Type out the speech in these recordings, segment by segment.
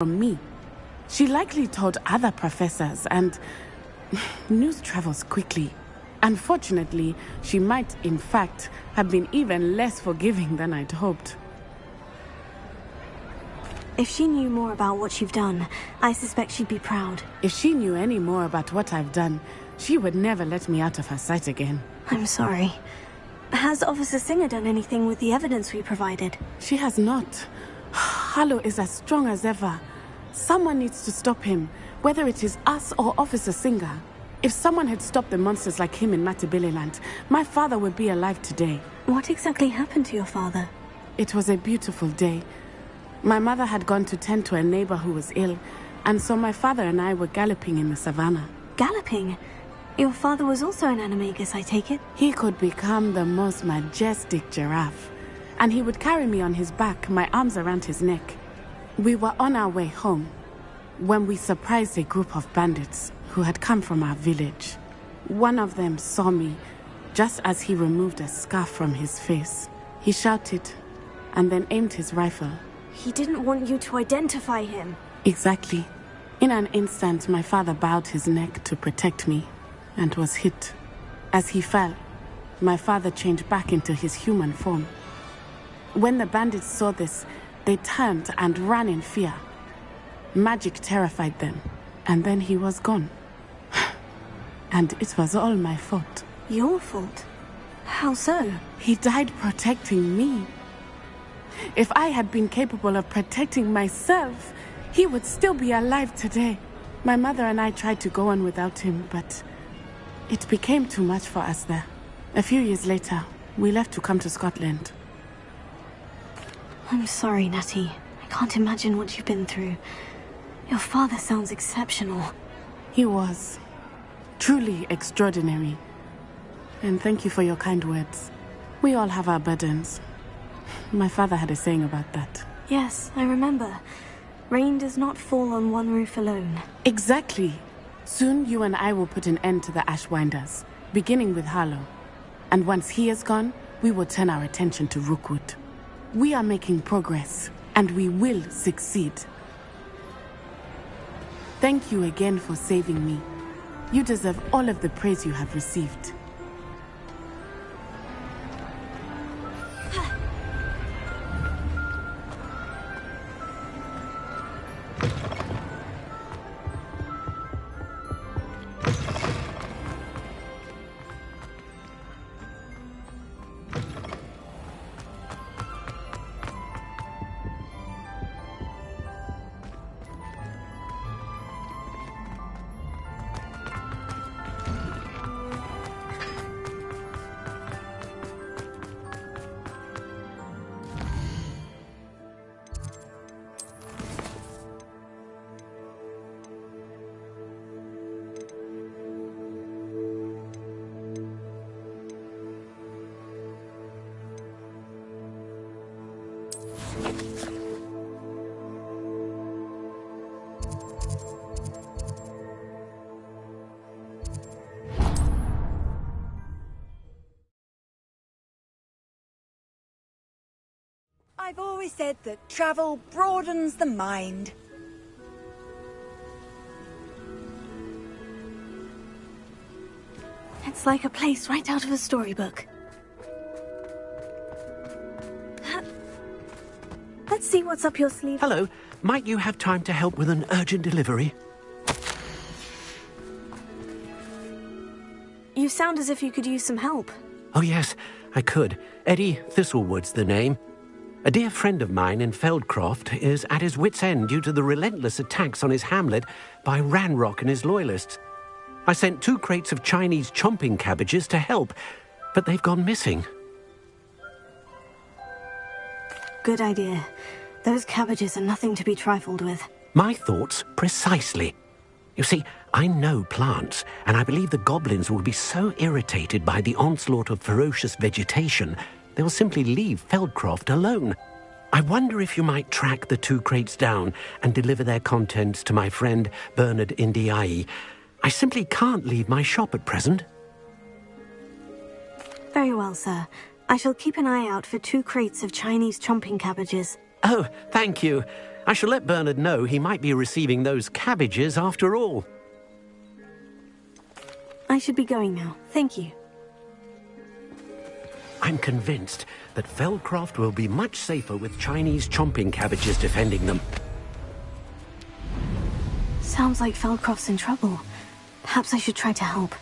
from me. She likely told other professors, and news travels quickly. Unfortunately, she might, in fact, have been even less forgiving than I'd hoped. If she knew more about what you've done, I suspect she'd be proud. If she knew any more about what I've done, she would never let me out of her sight again. I'm sorry. Has Officer Singer done anything with the evidence we provided? She has not. Harlow is as strong as ever. Someone needs to stop him, whether it is us or Officer Singer. If someone had stopped the monsters like him in Matabeleland, my father would be alive today. What exactly happened to your father? It was a beautiful day. My mother had gone to tend to a neighbor who was ill, and so my father and I were galloping in the savannah. Galloping? Your father was also an animagus, I take it? He could become the most majestic giraffe, and he would carry me on his back, my arms around his neck. We were on our way home when we surprised a group of bandits who had come from our village. One of them saw me just as he removed a scarf from his face. He shouted and then aimed his rifle. He didn't want you to identify him. Exactly. In an instant, my father bowed his neck to protect me and was hit. As he fell, my father changed back into his human form. When the bandits saw this, they turned and ran in fear. Magic terrified them, and then he was gone. And it was all my fault. Your fault? How so? He died protecting me. If I had been capable of protecting myself, he would still be alive today. My mother and I tried to go on without him, but it became too much for us there. A few years later, we left to come to Scotland. I'm sorry, Natty. I can't imagine what you've been through. Your father sounds exceptional. He was. Truly extraordinary. And thank you for your kind words. We all have our burdens. My father had a saying about that. Yes, I remember. Rain does not fall on one roof alone. Exactly. Soon you and I will put an end to the Ashwinders, beginning with Harlow. And once he is gone, we will turn our attention to Rookwood. We are making progress, and we will succeed. Thank you again for saving me. You deserve all of the praise you have received. I've always said that travel broadens the mind. It's like a place right out of a storybook. Let's see what's up your sleeve. Hello. Might you have time to help with an urgent delivery? You sound as if you could use some help. Oh, yes, I could. Eddie Thistlewood's the name. A dear friend of mine in Feldcroft is at his wit's end due to the relentless attacks on his hamlet by Ranrock and his loyalists. I sent 2 crates of Chinese chomping cabbages to help, but they've gone missing. Good idea. Those cabbages are nothing to be trifled with. My thoughts precisely. You see, I know plants, and I believe the goblins will be so irritated by the onslaught of ferocious vegetation, they'll simply leave Feldcroft alone. I wonder if you might track the 2 crates down and deliver their contents to my friend Bernard Indiai. I simply can't leave my shop at present. Very well, sir. I shall keep an eye out for 2 crates of Chinese chomping cabbages. Oh, thank you. I shall let Bernard know he might be receiving those cabbages after all. I should be going now. Thank you. I'm convinced that Feldcroft will be much safer with Chinese chomping cabbages defending them. Sounds like Feldcroft's in trouble. Perhaps I should try to help.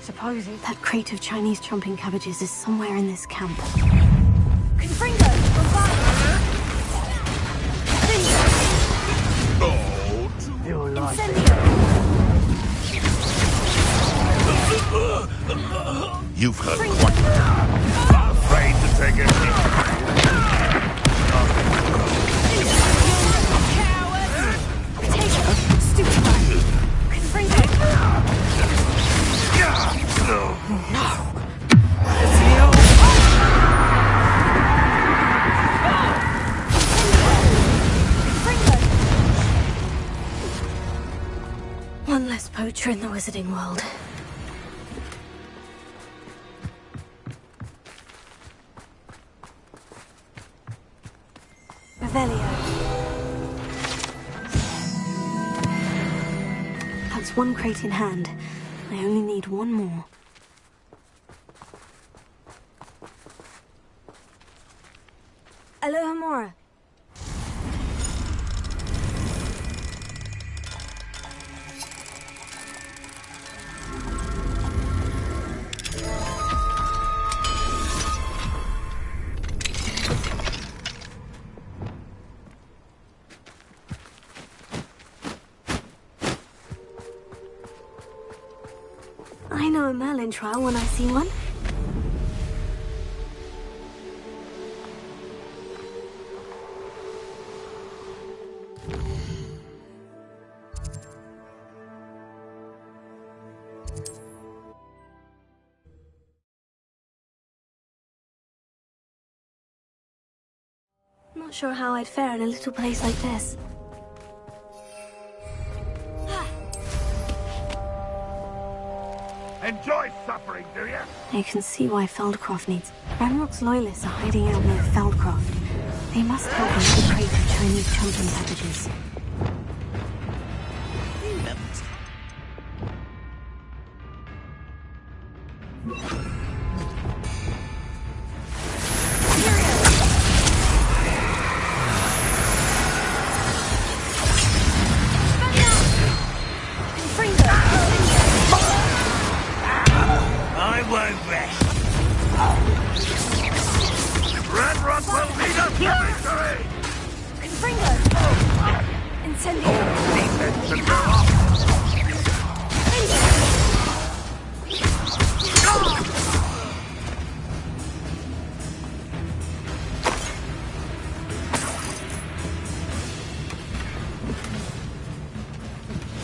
Suppose it. That crate of Chinese chomping cabbages is somewhere in this camp. Confringo, from back. Your life. You've heard quite not afraid to take a hit. One less poacher in the wizarding world. Revelio. That's one crate in hand. I only need one more. Alohomora. I know a Merlin trial when I see one. Not sure how I'd fare in a little place like this. Enjoy suffering, do you? I can see why Feldcroft needs. Ranrock's loyalists are hiding out near Feldcroft. They must have another crate of Chinese chomping cabbages. I won't rest. Ranrock will lead us to victory! Confringo. Incendio. Defense and go off!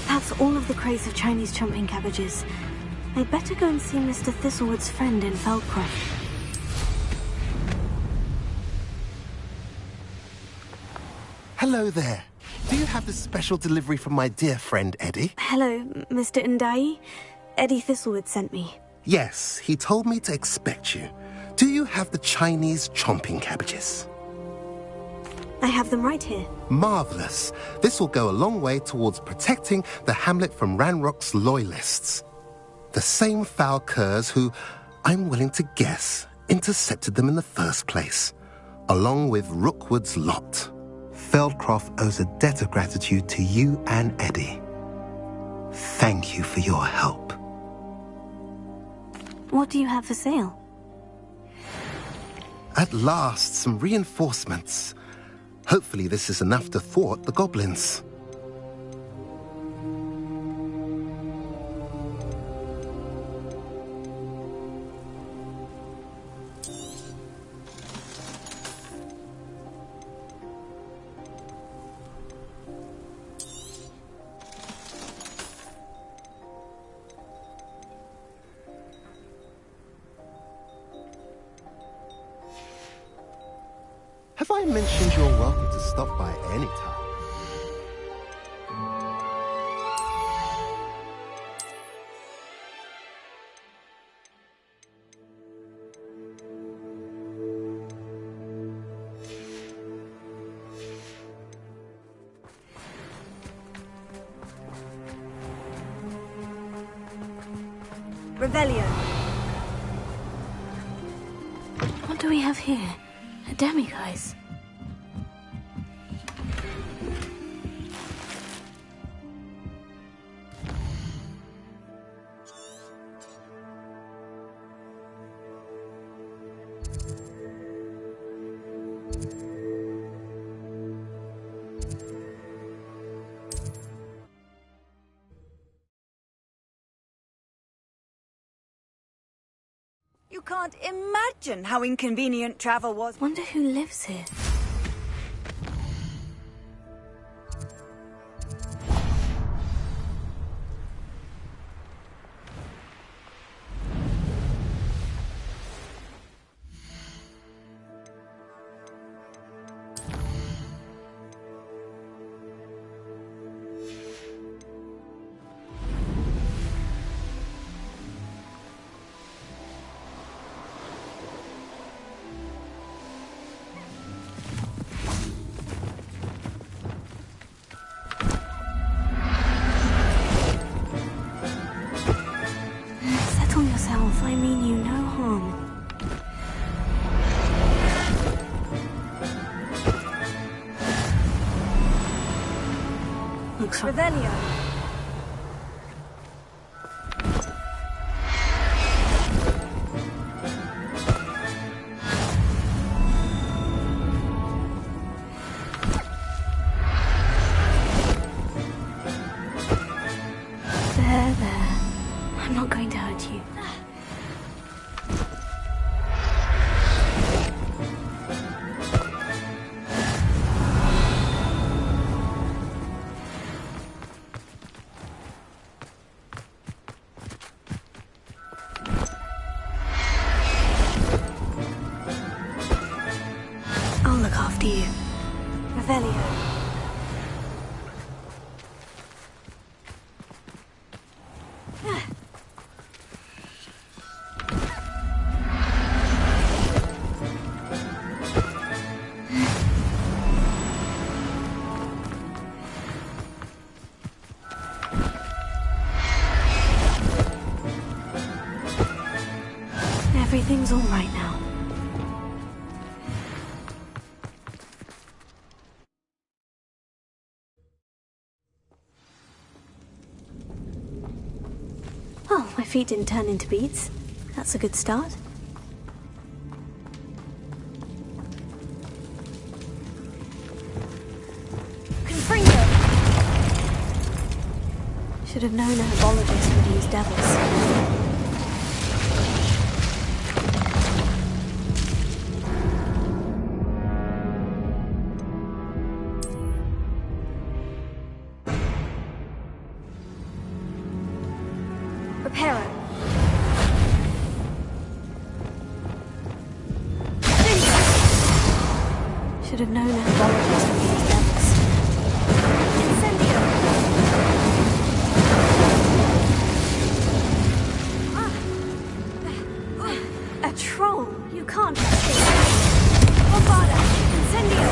That's all of the crates of Chinese chomping cabbages. I'd better go and see Mr. Thistlewood's friend in Feldcroft. Hello there. Do you have this special delivery from my dear friend Eddie? Hello, Mr. Ndai. Eddie Thistlewood sent me. Yes, he told me to expect you. Do you have the Chinese chomping cabbages? I have them right here. Marvelous. This will go a long way towards protecting the hamlet from Ranrock's loyalists. The same foul curs who, I'm willing to guess, intercepted them in the first place, along with Rookwood's lot. Feldcroft owes a debt of gratitude to you and Eddie. Thank you for your help. What do you have for sale? At last, some reinforcements. Hopefully this is enough to thwart the goblins. Have I mentioned you're welcome to stop by any time? Revelio. What do we have here? A demiguise. You can't imagine how inconvenient travel was. Wonder who lives here. Settle yourself, I mean you no harm. Looks like Revelio. there. I'm not going to hurt you. I'll look after you. Revelio. Everything's all right now. Well, my feet didn't turn into beads. That's a good start. Confringo. Should have known a herbologist would use devils. Reparo. Should have known a herbologist would use devils. Incendio. A troll! You can't escape. Bombada. Incendio.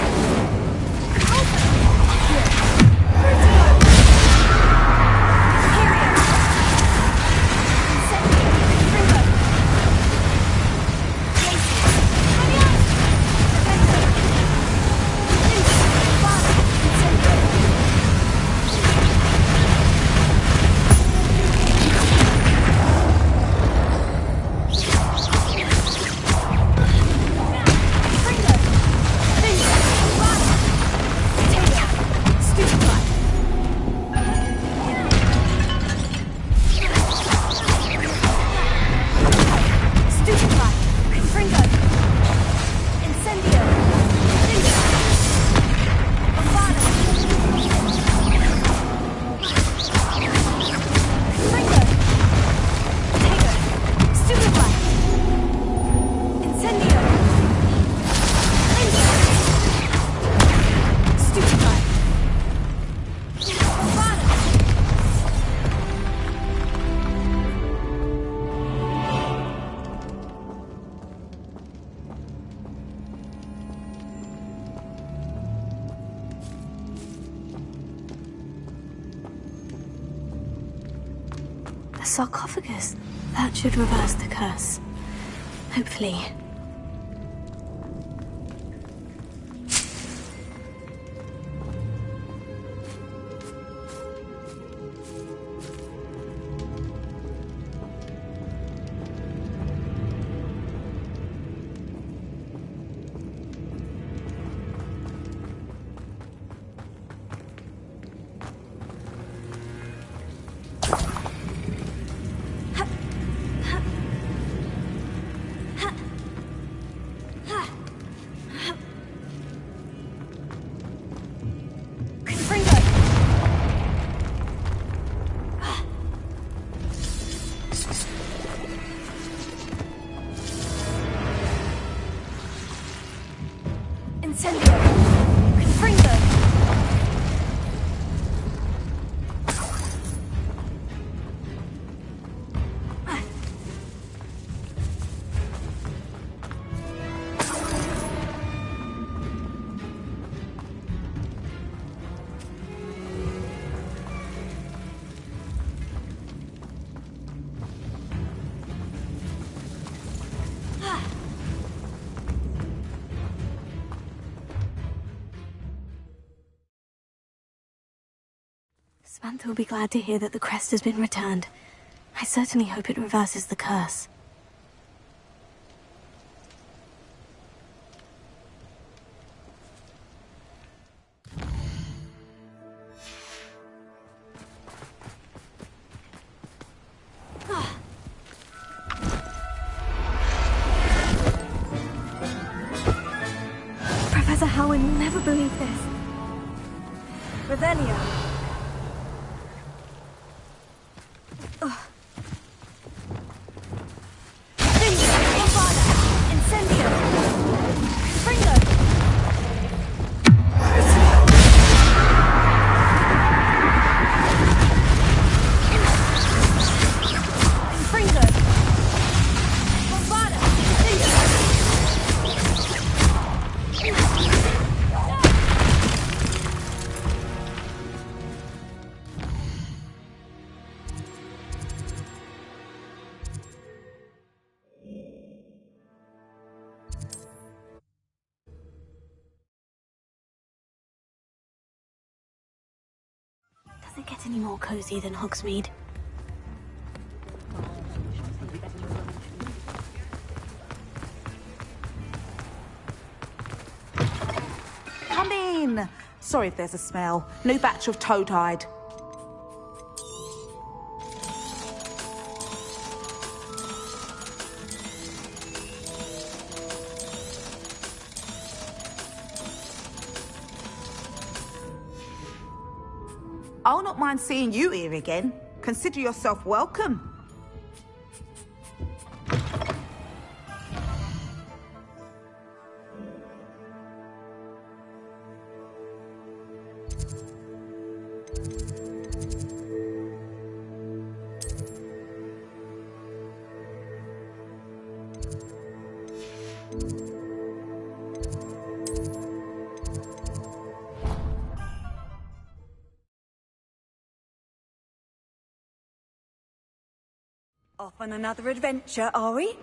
sarcophagus. That should reverse the curse. Hopefully. Samantha will be glad to hear that the crest has been returned. I certainly hope it reverses the curse. Professor Howard will never believe this. Revelio. Does it get any more cozy than Hogsmeade? Come in! Sorry if there's a smell. New batch of toad-hide. I'll not mind seeing you here again. Consider yourself welcome. Off on another adventure, are we?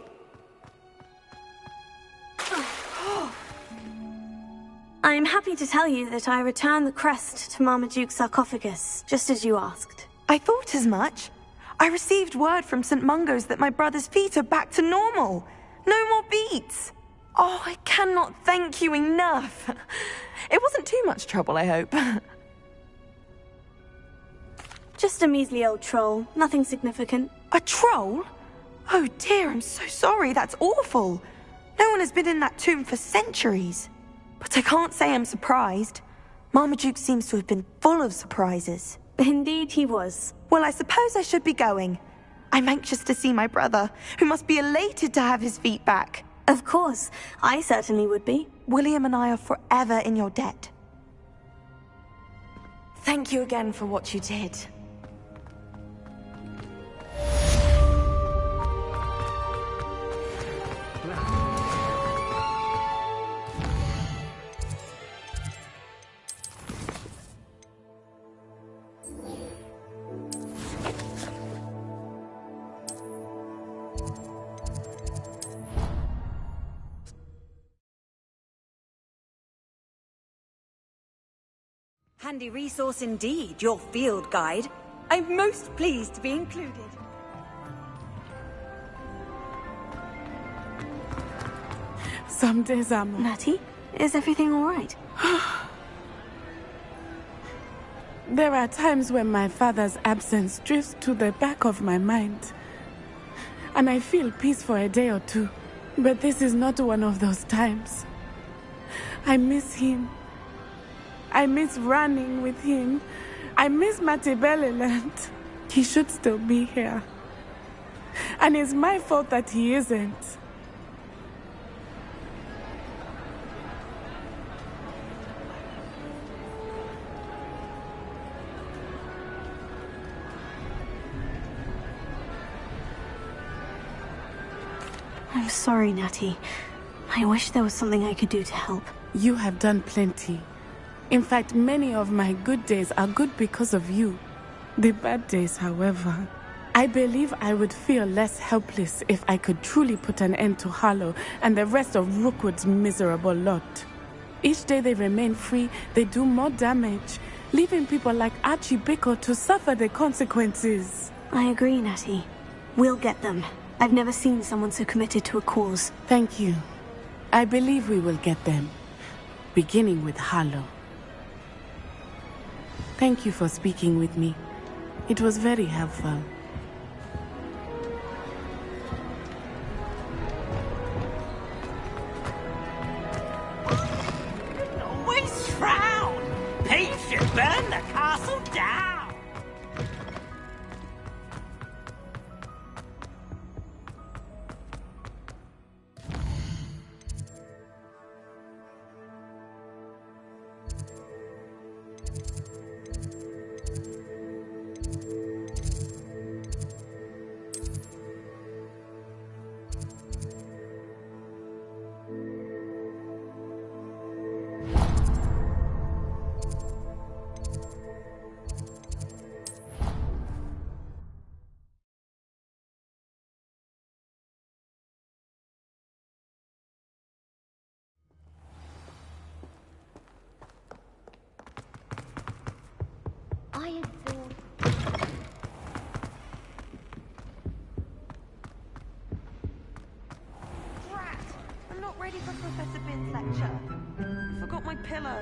I'm happy to tell you that I returned the crest to Marmaduke's sarcophagus, just as you asked. I thought as much. I received word from St. Mungo's that my brother's feet are back to normal. No more beats. Oh, I cannot thank you enough. It wasn't too much trouble, I hope. Just a measly old troll, nothing significant. A troll? Oh dear, I'm so sorry, that's awful. No one has been in that tomb for centuries. But I can't say I'm surprised. Marmaduke seems to have been full of surprises. Indeed he was. Well, I suppose I should be going. I'm anxious to see my brother, who must be elated to have his feet back. Of course, I certainly would be. William and I are forever in your debt. Thank you again for what you did. Handy resource indeed, your field guide. I'm most pleased to be included. Some days I'm... Natty, is everything all right? There are times when my father's absence drifts to the back of my mind. And I feel peace for a day or two. But this is not one of those times. I miss him. I miss running with him. I miss Matibeleland. He should still be here. And it's my fault that he isn't. I'm sorry, Natty. I wish there was something I could do to help. You have done plenty. In fact, many of my good days are good because of you. The bad days, however. I believe I would feel less helpless if I could truly put an end to Harlow and the rest of Rookwood's miserable lot. Each day they remain free, they do more damage, leaving people like Archie Bickle to suffer the consequences. I agree, Natty. We'll get them. I've never seen someone so committed to a cause. Thank you. I believe we will get them. Beginning with Harlow. Thank you for speaking with me. It was very helpful. Always frown! Pete should burn the castle down! I'm not ready for Professor Bin's lecture. Forgot my pillow.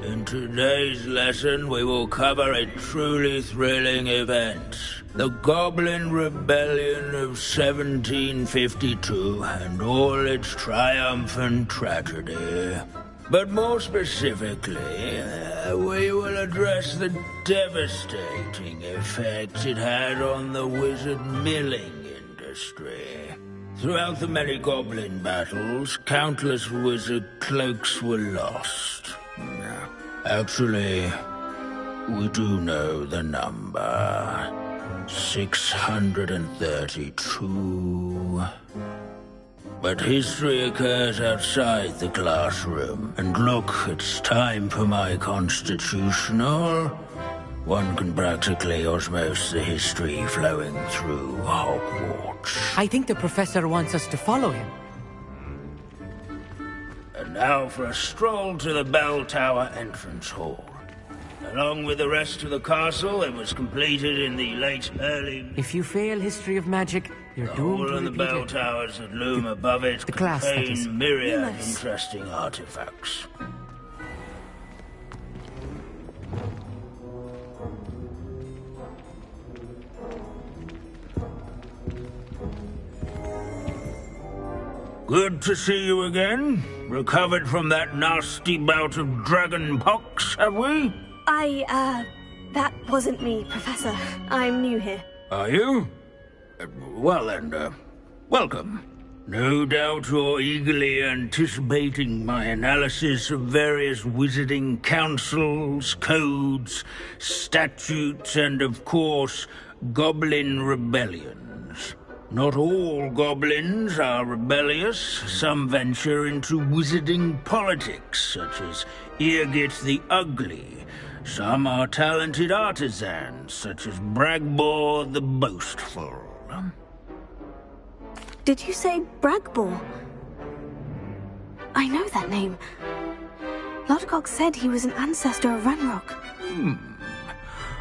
In today's lesson, we will cover a truly thrilling event. The Goblin Rebellion of 1752 and all its triumphant tragedy. But more specifically, we will address the devastating effects it had on the wizard milling industry. Throughout the many goblin battles, countless wizard cloaks were lost. Actually, we do know the number. 632. But history occurs outside the classroom. And look, it's time for my constitutional. One can practically osmose the history flowing through Hogwarts. I think the professor wants us to follow him. And now for a stroll to the bell tower entrance hall. Along with the rest of the castle, it was completed in the late early... If you fail history of magic, you're doomed to all of the repeat bell it. towers that loom above it the class, that is. contain myriad interesting artifacts. Good to see you again. Recovered from that nasty bout of dragon pox, have we? That wasn't me, Professor. I'm new here. Are you? Well then, welcome. No doubt you're eagerly anticipating my analysis of various wizarding councils, codes, statutes, and of course, goblin rebellions. Not all goblins are rebellious. Some venture into wizarding politics, such as Eargit the Ugly. Some are talented artisans, such as Bragbor the Boastful. Did you say Bragbor? I know that name. Lodgok said he was an ancestor of Ranrock.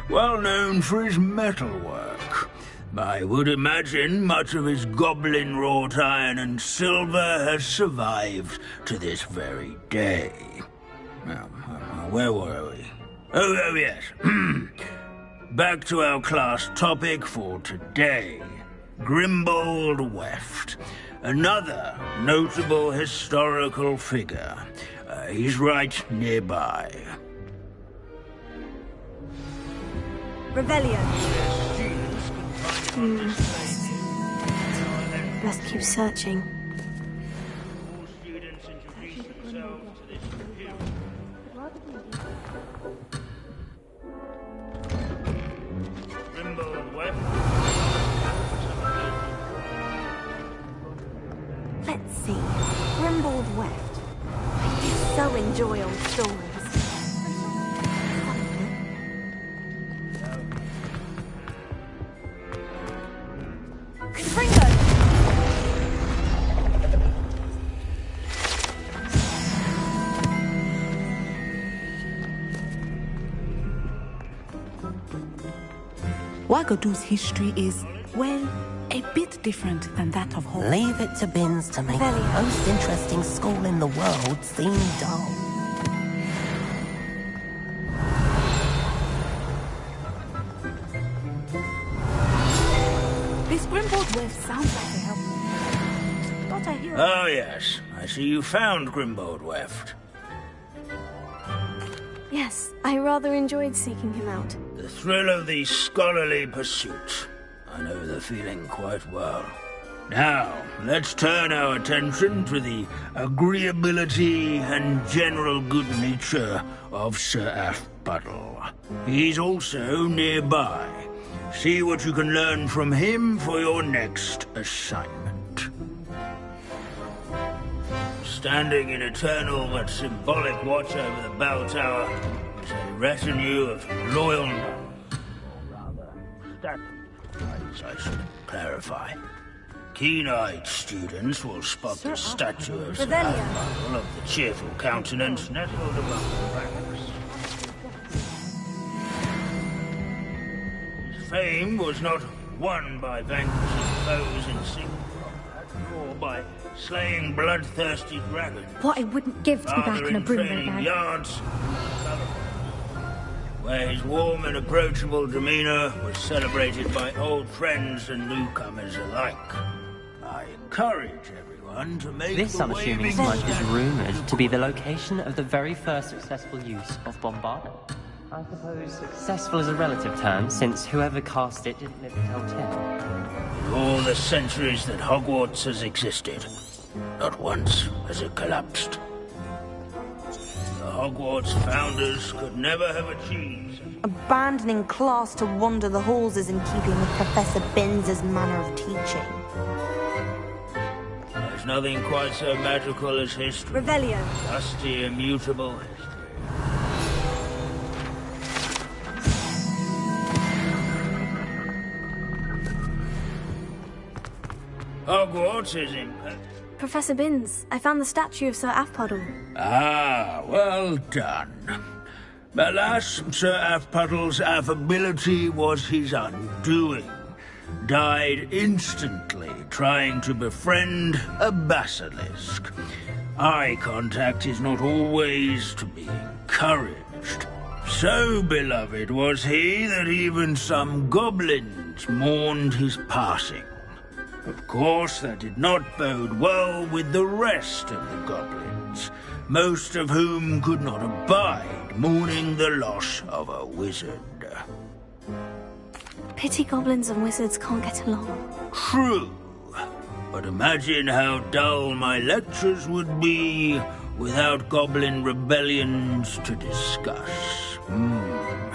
Well known for his metalwork. I would imagine much of his goblin-wrought iron and silver has survived to this very day. Now, where were we? Oh yes. Back to our class topic for today. Grimbold Weft. Another notable historical figure. He's right nearby. Revelio. Must keep searching. Let's see. Grimbold Weft. I do so enjoy old stories. Wagadu's history is, well, a bit different than that of Hall. Leave it to Binns to make the most interesting school in the world seem dull. This Grimbold West sounds like a help. Not a hero. Oh yes, I see you found Grimbold Weft. Yes, I rather enjoyed seeking him out. The thrill of the scholarly pursuit. I know the feeling quite well. Now, let's turn our attention to the agreeability and general good nature of Sir Afpuddle. He's also nearby. See what you can learn from him for your next assignment. Standing in eternal but symbolic watch over the bell tower is a retinue of loyal nuns, or rather, statues, I should clarify. Keen-eyed students will spot the statue of Sir Afpuddle of the cheerful countenance nestled among the ranks. His fame was not won by vanquishing foes in single combat, nor by slaying bloodthirsty dragons. What I wouldn't give to be back on a broom bag. Yards, where his warm and approachable demeanor was celebrated by old friends and newcomers alike. I encourage everyone to make This, the I'm assuming, waving smudge is stand. rumoured to be the location of the very first successful use of bombardment. I suppose successful is a relative term, since whoever cast it didn't live to tell tale. In all the centuries that Hogwarts has existed, not once has it collapsed. The Hogwarts founders could never have achieved. Abandoning class to wander the halls is in keeping with Professor Binns' manner of teaching. There's nothing quite so magical as history. Revelio. Dusty, immutable history. Hogwarts is in... Professor Binns, I found the statue of Sir Afpuddle. Ah, well done. Alas, Sir Afpuddle's affability was his undoing. Died instantly trying to befriend a basilisk. Eye contact is not always to be encouraged. So beloved was he that even some goblins mourned his passing. Of course, that did not bode well with the rest of the goblins, most of whom could not abide mourning the loss of a wizard. Pity goblins and wizards can't get along. True, but imagine how dull my lectures would be without goblin rebellions to discuss.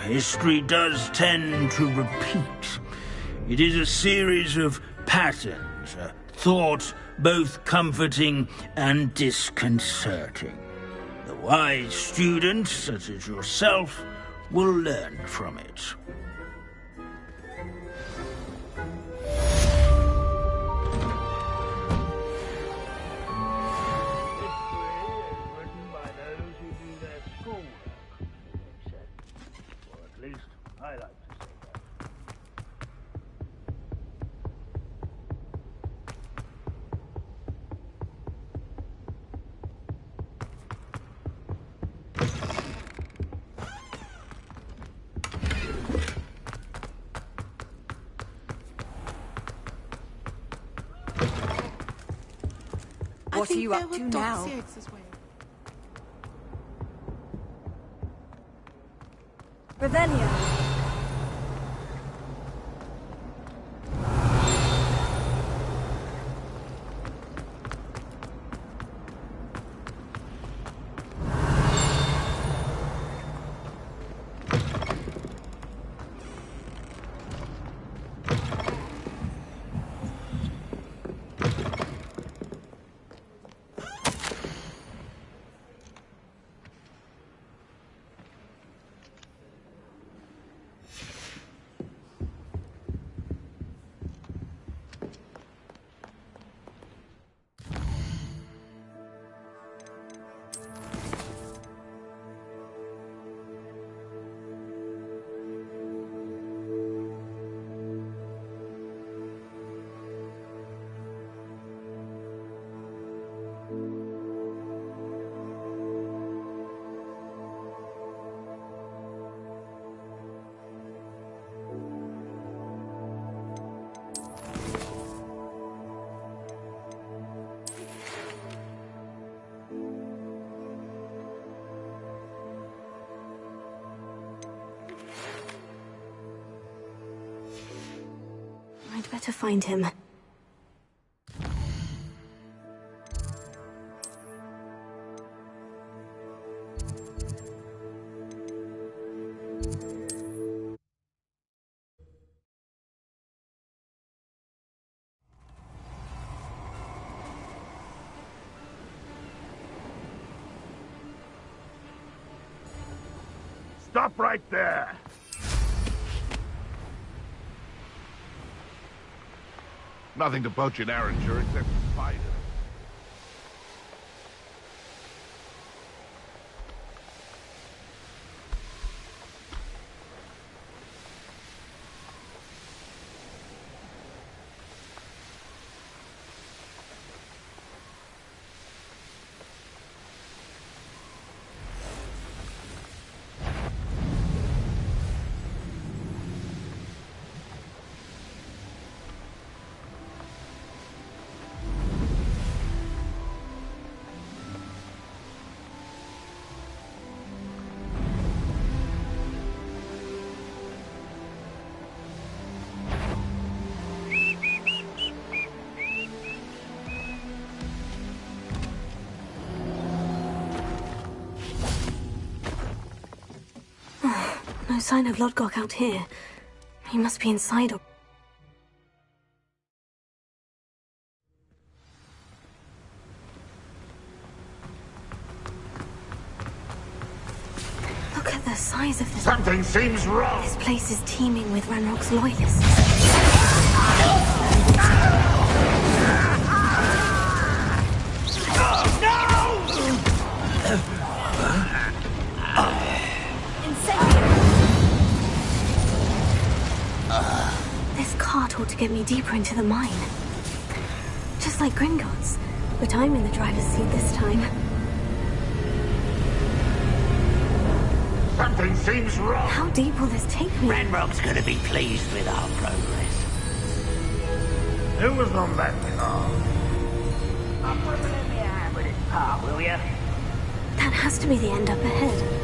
History does tend to repeat. It is a series of patterns, a thought both comforting and disconcerting. The wise student, such as yourself, will learn from it. History is written by those who do their What are you up to now? Revelio. I'd better find him. Stop right there! Nothing to poach in Arranger except spiders. No sign of Lodgok out here. He must be inside or... Look at the size of this... Something seems wrong! This place is teeming with Ranrock's loyalists. This cart ought to get me deeper into the mine. Just like Gringotts, but I'm in the driver's seat this time. Something seems wrong! How deep will this take me? Ranrock's gonna be pleased with our progress. Who was on that car? I'm whipping in the hand with his car, will ya? That has to be the end up ahead.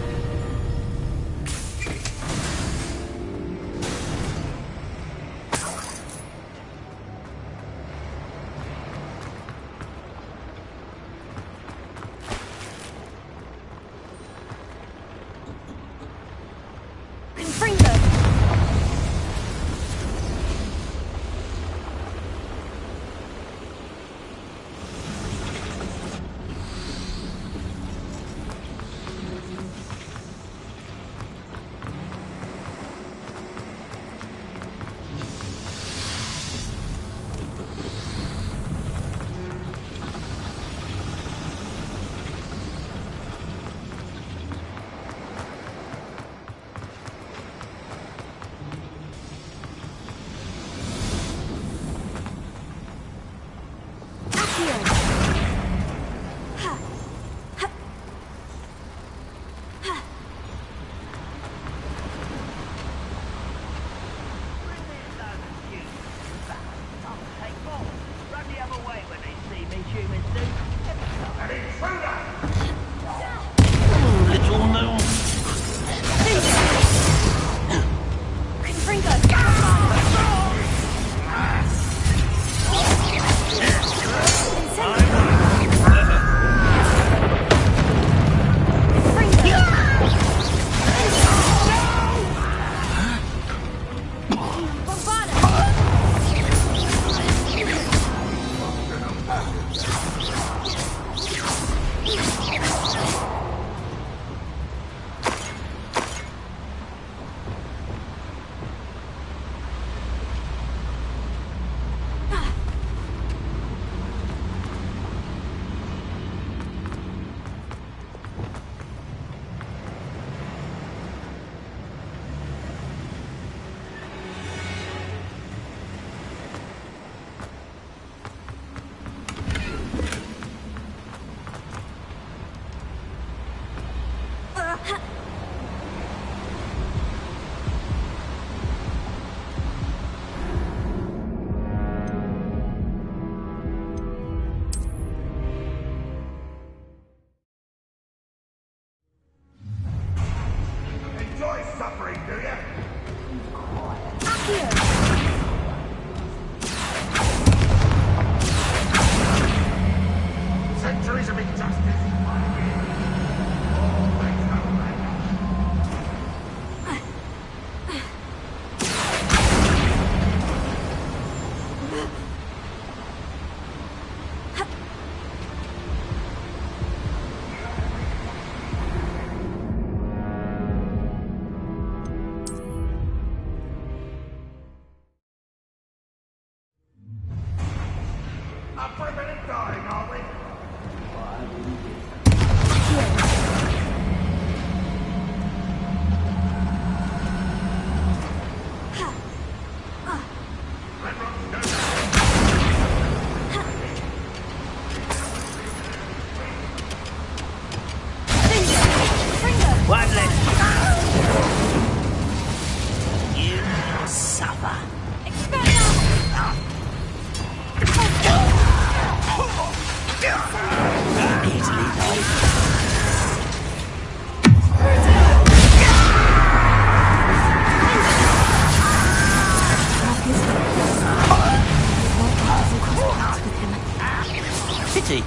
naughty.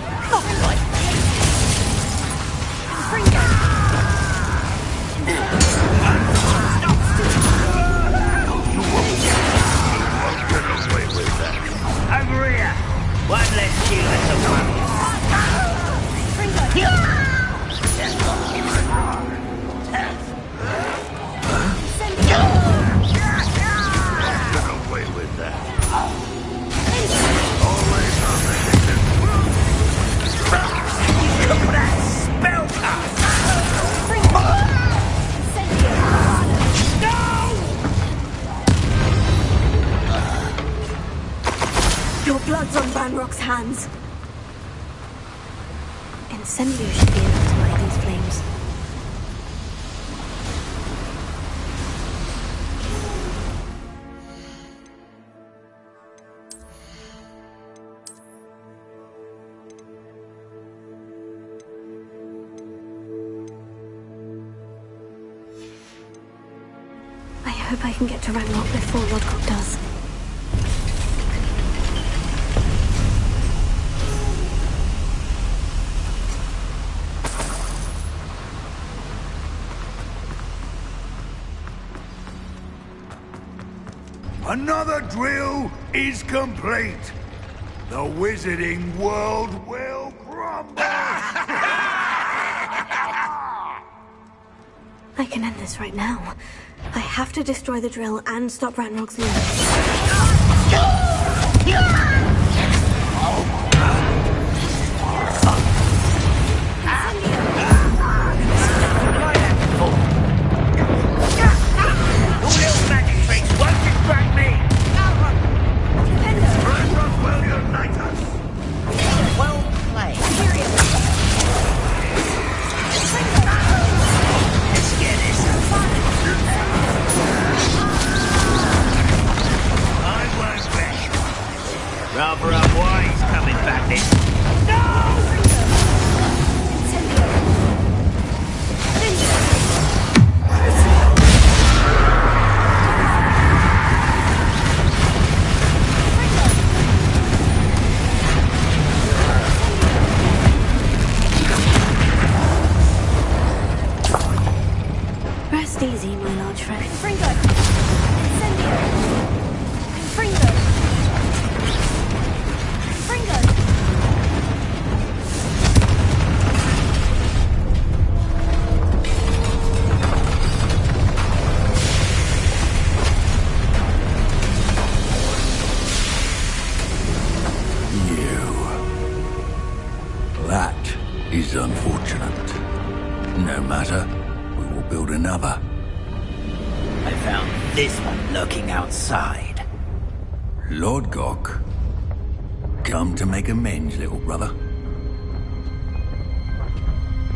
Right. Over here! One less killer to worry. Get away with that. Always on the Look at that spellcast! Your blood's on Ranrock's hands. Incendio should be enough to light these flames. I hope I can get to Ranrock before Lodgok does. Another drill is complete. The wizarding world will crumble. I can end this right now. I have to destroy the drill and stop Ranrock's launch. Rather unwise coming back this. No! Rest easy, my large friend. Fringo! Incendio! Fringo! Fringo! That is unfortunate. No matter, we will build another. I found this one lurking outside. Lord Gok, come to make amends, little brother.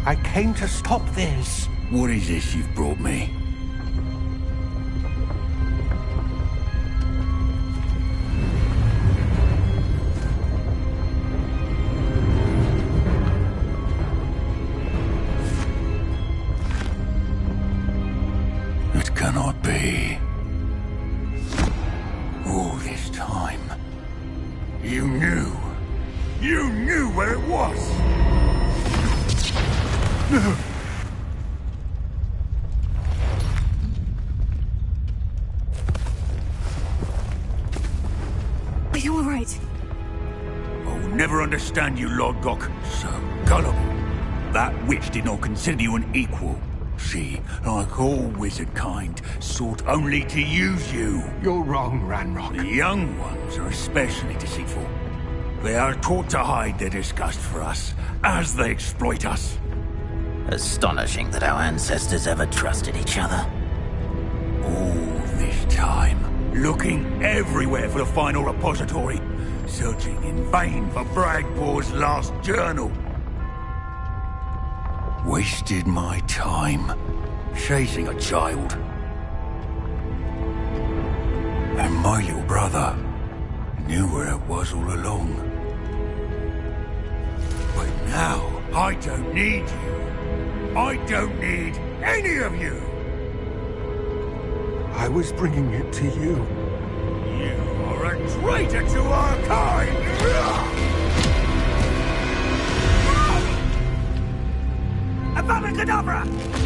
I came to stop this. What is this you've brought me? It cannot be. All this time, you knew. You knew where it was. No. Are you all right? I'll never understand you, Lord Gok. So gullible. That witch did not consider you an equal. She, like all wizard kind, sought only to use you. You're wrong, Ranrock. The young ones are especially deceitful. They are taught to hide their disgust for us, as they exploit us. Astonishing that our ancestors ever trusted each other. All this time, looking everywhere for the final repository, searching in vain for Bragbor's last journal. Wasted my time chasing a child. And my little brother knew where it was all along. But now, I don't need you. I don't need any of you. I was bringing it to you. You are a traitor to our kind! Professor.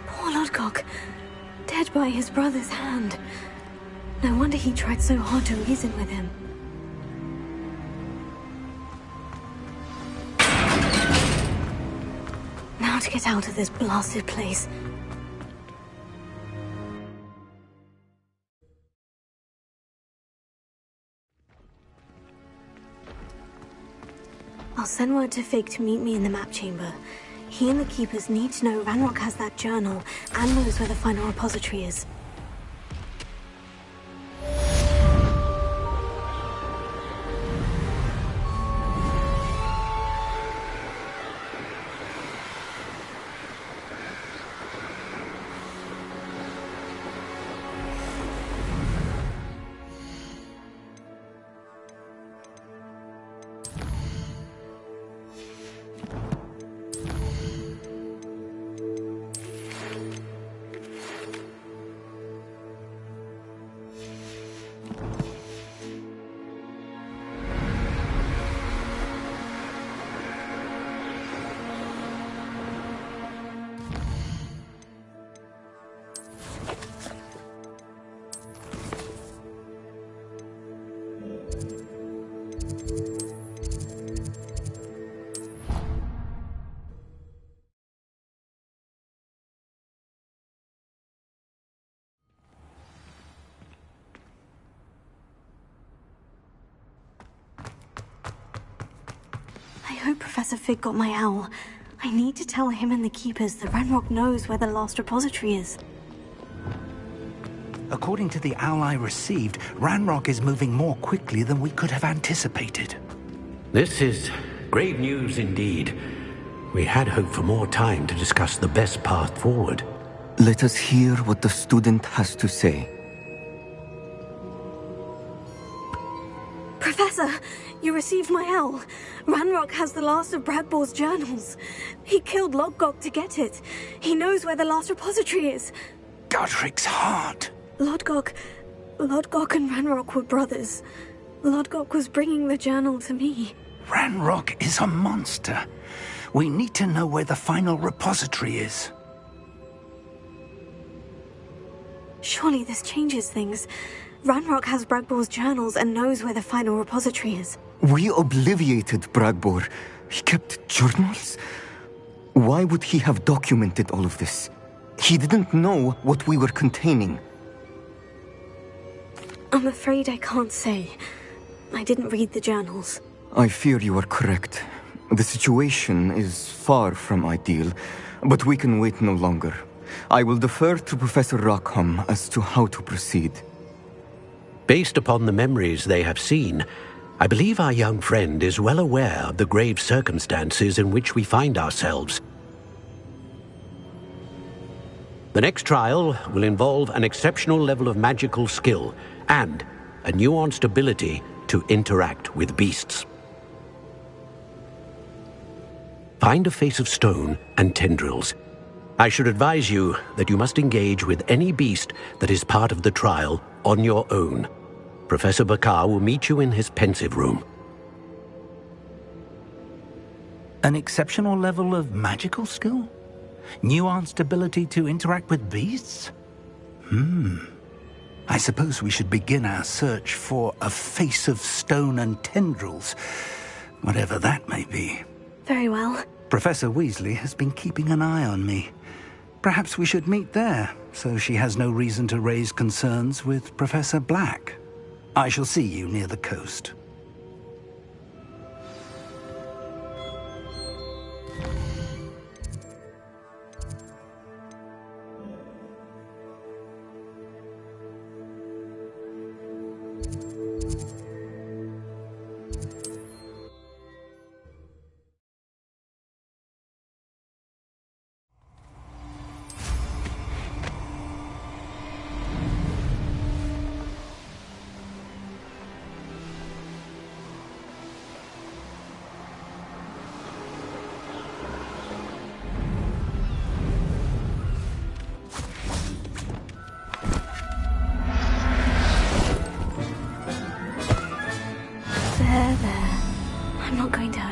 Poor Lodgok, dead by his brother's hand. No wonder he tried so hard to reason with him. Now to get out of this blasted place. I'll send word to Fig to meet me in the map chamber. He and the Keepers need to know Ranrock has that journal and knows where the final repository is. I hope Professor Fig got my owl. I need to tell him and the Keepers that Ranrock knows where the last repository is. According to the owl I received, Ranrock is moving more quickly than we could have anticipated. This is grave news indeed. We had hoped for more time to discuss the best path forward. Let us hear what the student has to say. Professor, you received my owl. Ranrock has the last of Bradbor's journals. He killed Lodgok to get it. He knows where the last repository is. Godric's heart. Lodgok and Ranrock were brothers. Lodgok was bringing the journal to me. Ranrock is a monster. We need to know where the final repository is. Surely this changes things. Ranrock has Bradbor's journals and knows where the final repository is. We obliviated Bradbor. He kept journals? Why would he have documented all of this? He didn't know what we were containing. I'm afraid I can't say. I didn't read the journals. I fear you are correct. The situation is far from ideal, but we can wait no longer. I will defer to Professor Rockham as to how to proceed. Based upon the memories they have seen, I believe our young friend is well aware of the grave circumstances in which we find ourselves. The next trial will involve an exceptional level of magical skill and a nuanced ability to interact with beasts. Find a face of stone and tendrils. I should advise you that you must engage with any beast that is part of the trial on your own. Professor Bakar will meet you in his pensive room. An exceptional level of magical skill? Nuanced ability to interact with beasts? I suppose we should begin our search for a face of stone and tendrils, whatever that may be. Very well. Professor Weasley has been keeping an eye on me. Perhaps we should meet there, so she has no reason to raise concerns with Professor Black. I shall see you near the coast.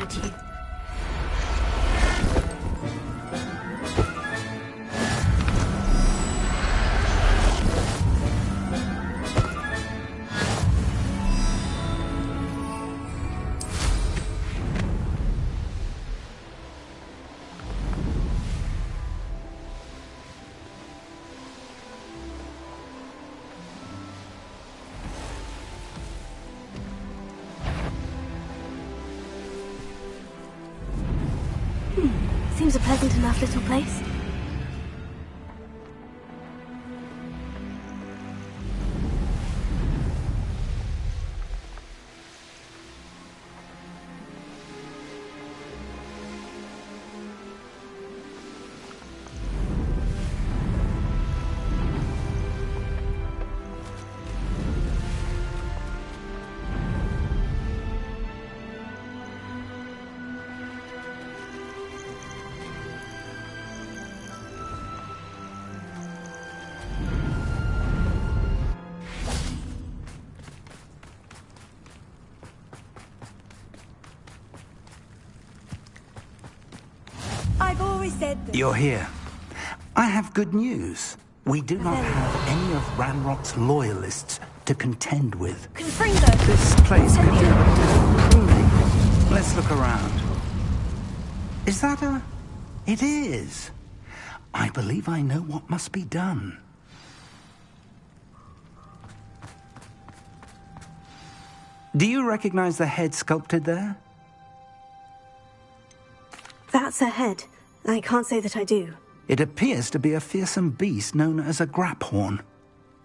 at you. Seems a pleasant enough little place. I've always said that... You're here. I have good news. We do not have any of Ranrock's loyalists to contend with. Confringo! This place could do with pruning. Let's look around. Is that a... It is. I believe I know what must be done. Do you recognize the head sculpted there? That's a head. I can't say that I do. It appears to be a fearsome beast known as a graphorn.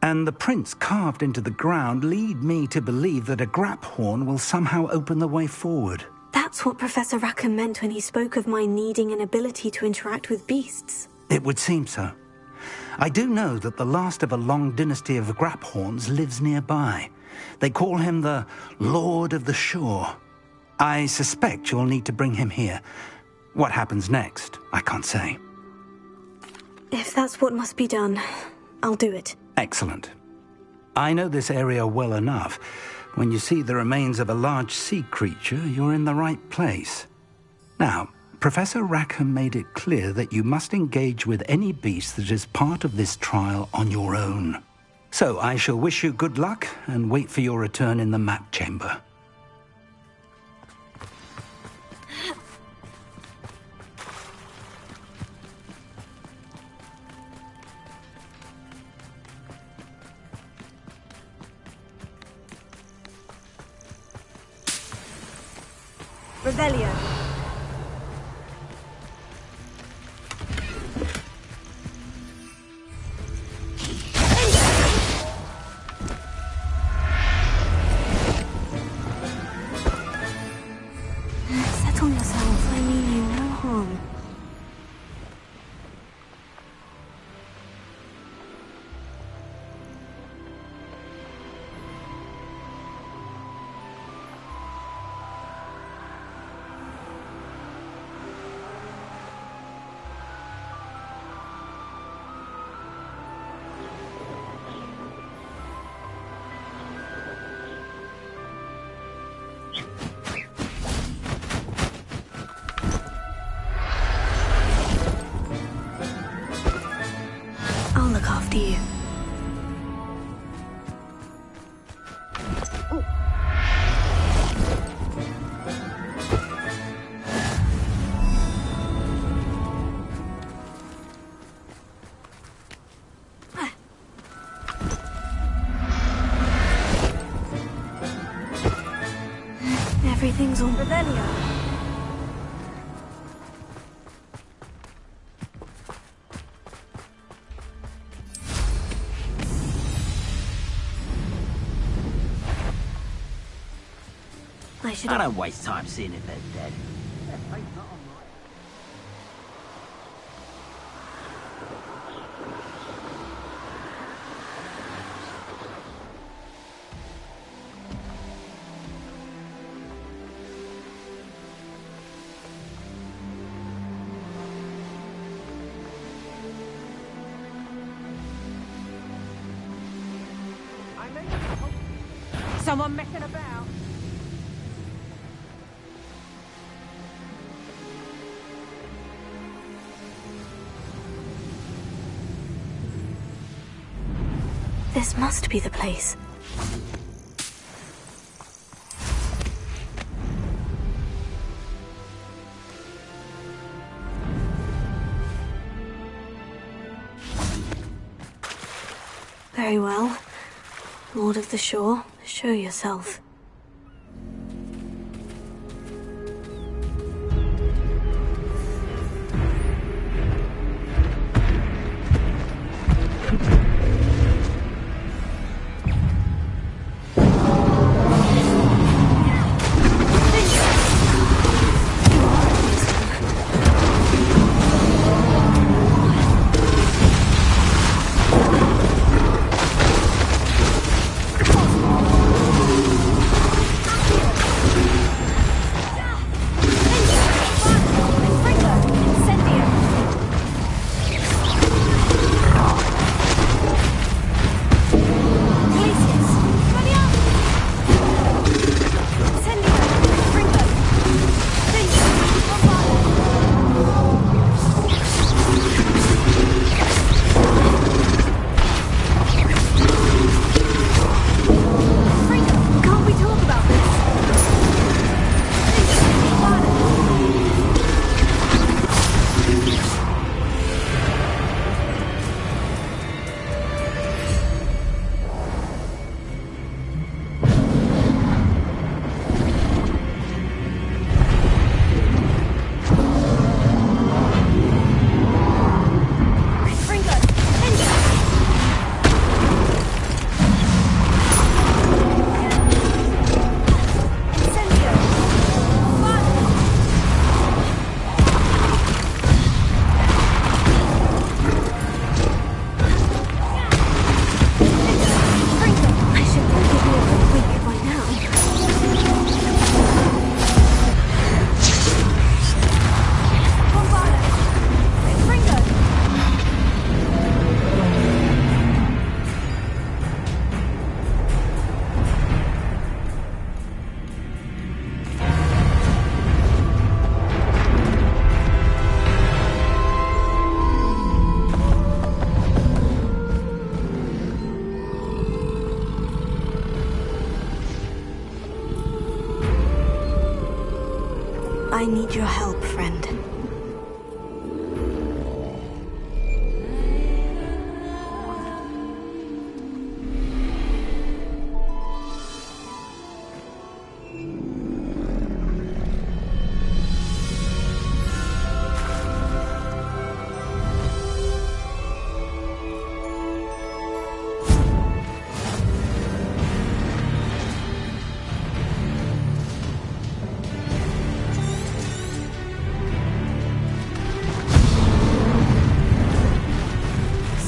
And the prints carved into the ground lead me to believe that a graphorn will somehow open the way forward. That's what Professor Rackham meant when he spoke of my needing an ability to interact with beasts. It would seem so. I do know that the last of a long dynasty of graphorns lives nearby. They call him the Lord of the Shore. I suspect you'll need to bring him here. What happens next, I can't say. If that's what must be done, I'll do it. Excellent. I know this area well enough. When you see the remains of a large sea creature, you're in the right place. Now, Professor Rackham made it clear that you must engage with any beast that is part of this trial on your own. So I shall wish you good luck and wait for your return in the map chamber. Revelio. Settle yourself. I mean you no harm. I'll look after you. Everything's on Revelio. I don't waste time seeing if they're dead. Someone messing about? This must be the place. Very well. Lord of the Shore, show yourself. I need your help, friend.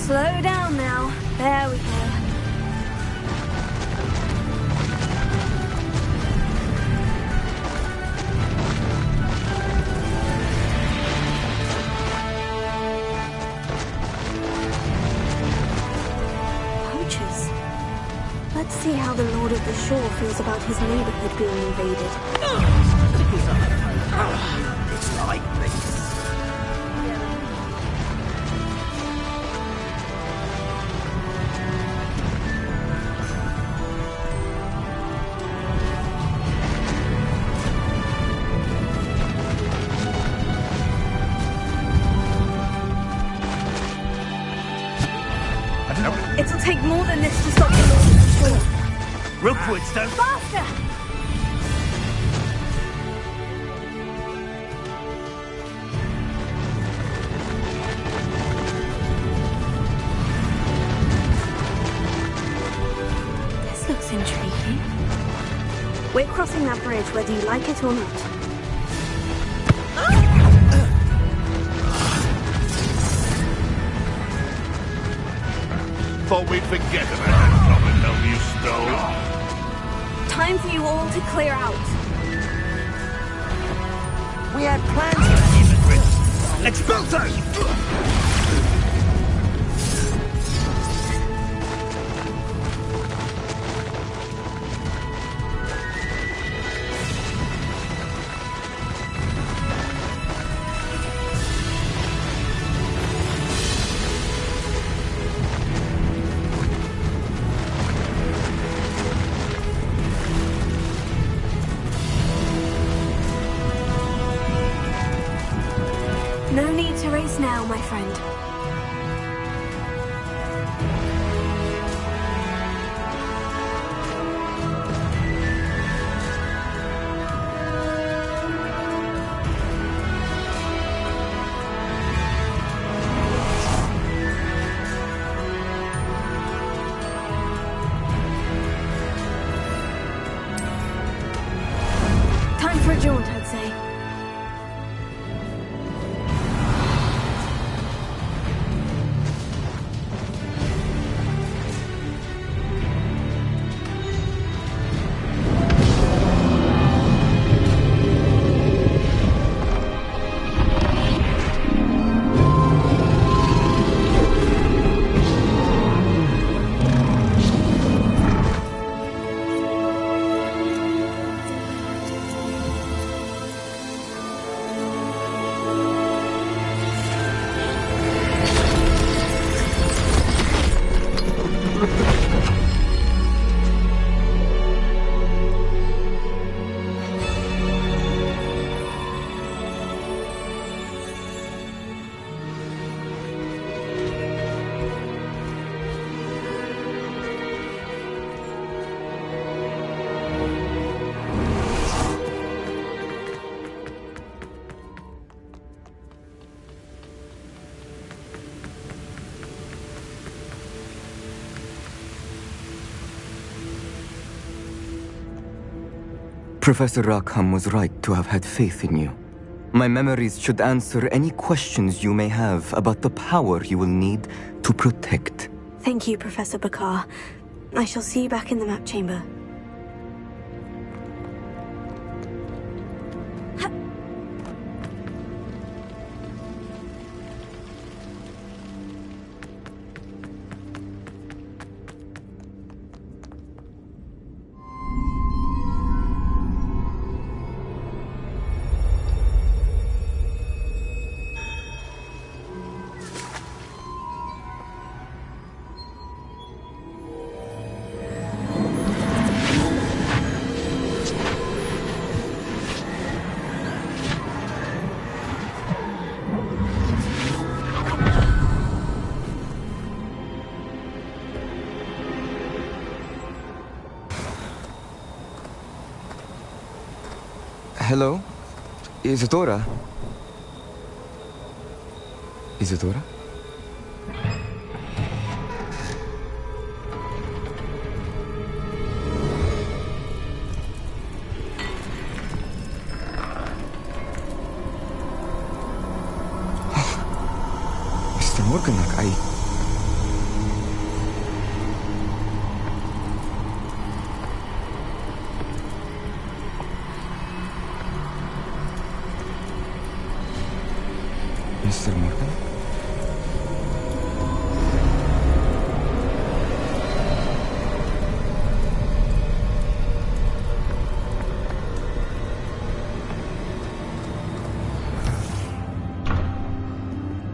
Slow down now. There we go. Poachers. Let's see how the Lord of the Shore feels about his neighborhood being invaded. It's like this. It'll take more than this to stop the Lord of the Shore. Rookwood's don't... Faster! This looks intriguing. We're crossing that bridge whether you like it or not. Thought we'd forget about that common help you stole. Time for you all to clear out. We had plans for that. Let's build those! No need to race now, my friend. Time for a jaunt, I'd say. Professor Rackham was right to have had faith in you. My memories should answer any questions you may have about the power you will need to protect. Thank you, Professor Bakar. I shall see you back in the map chamber. Hello? Isadora? Isadora? Mr. Morganach, Mr. Morgan?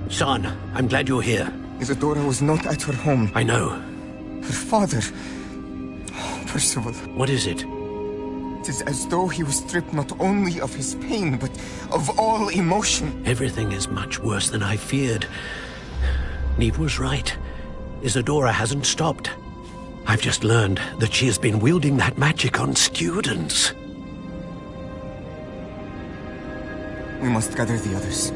Son, I'm glad you're here. Isadora was not at her home. I know. Her father... Percival. What is it? It is as though he was stripped not only of his pain, but of all emotion. Everything is much worse than I feared. Neve was right. Isadora hasn't stopped. I've just learned that she has been wielding that magic on students. We must gather the others.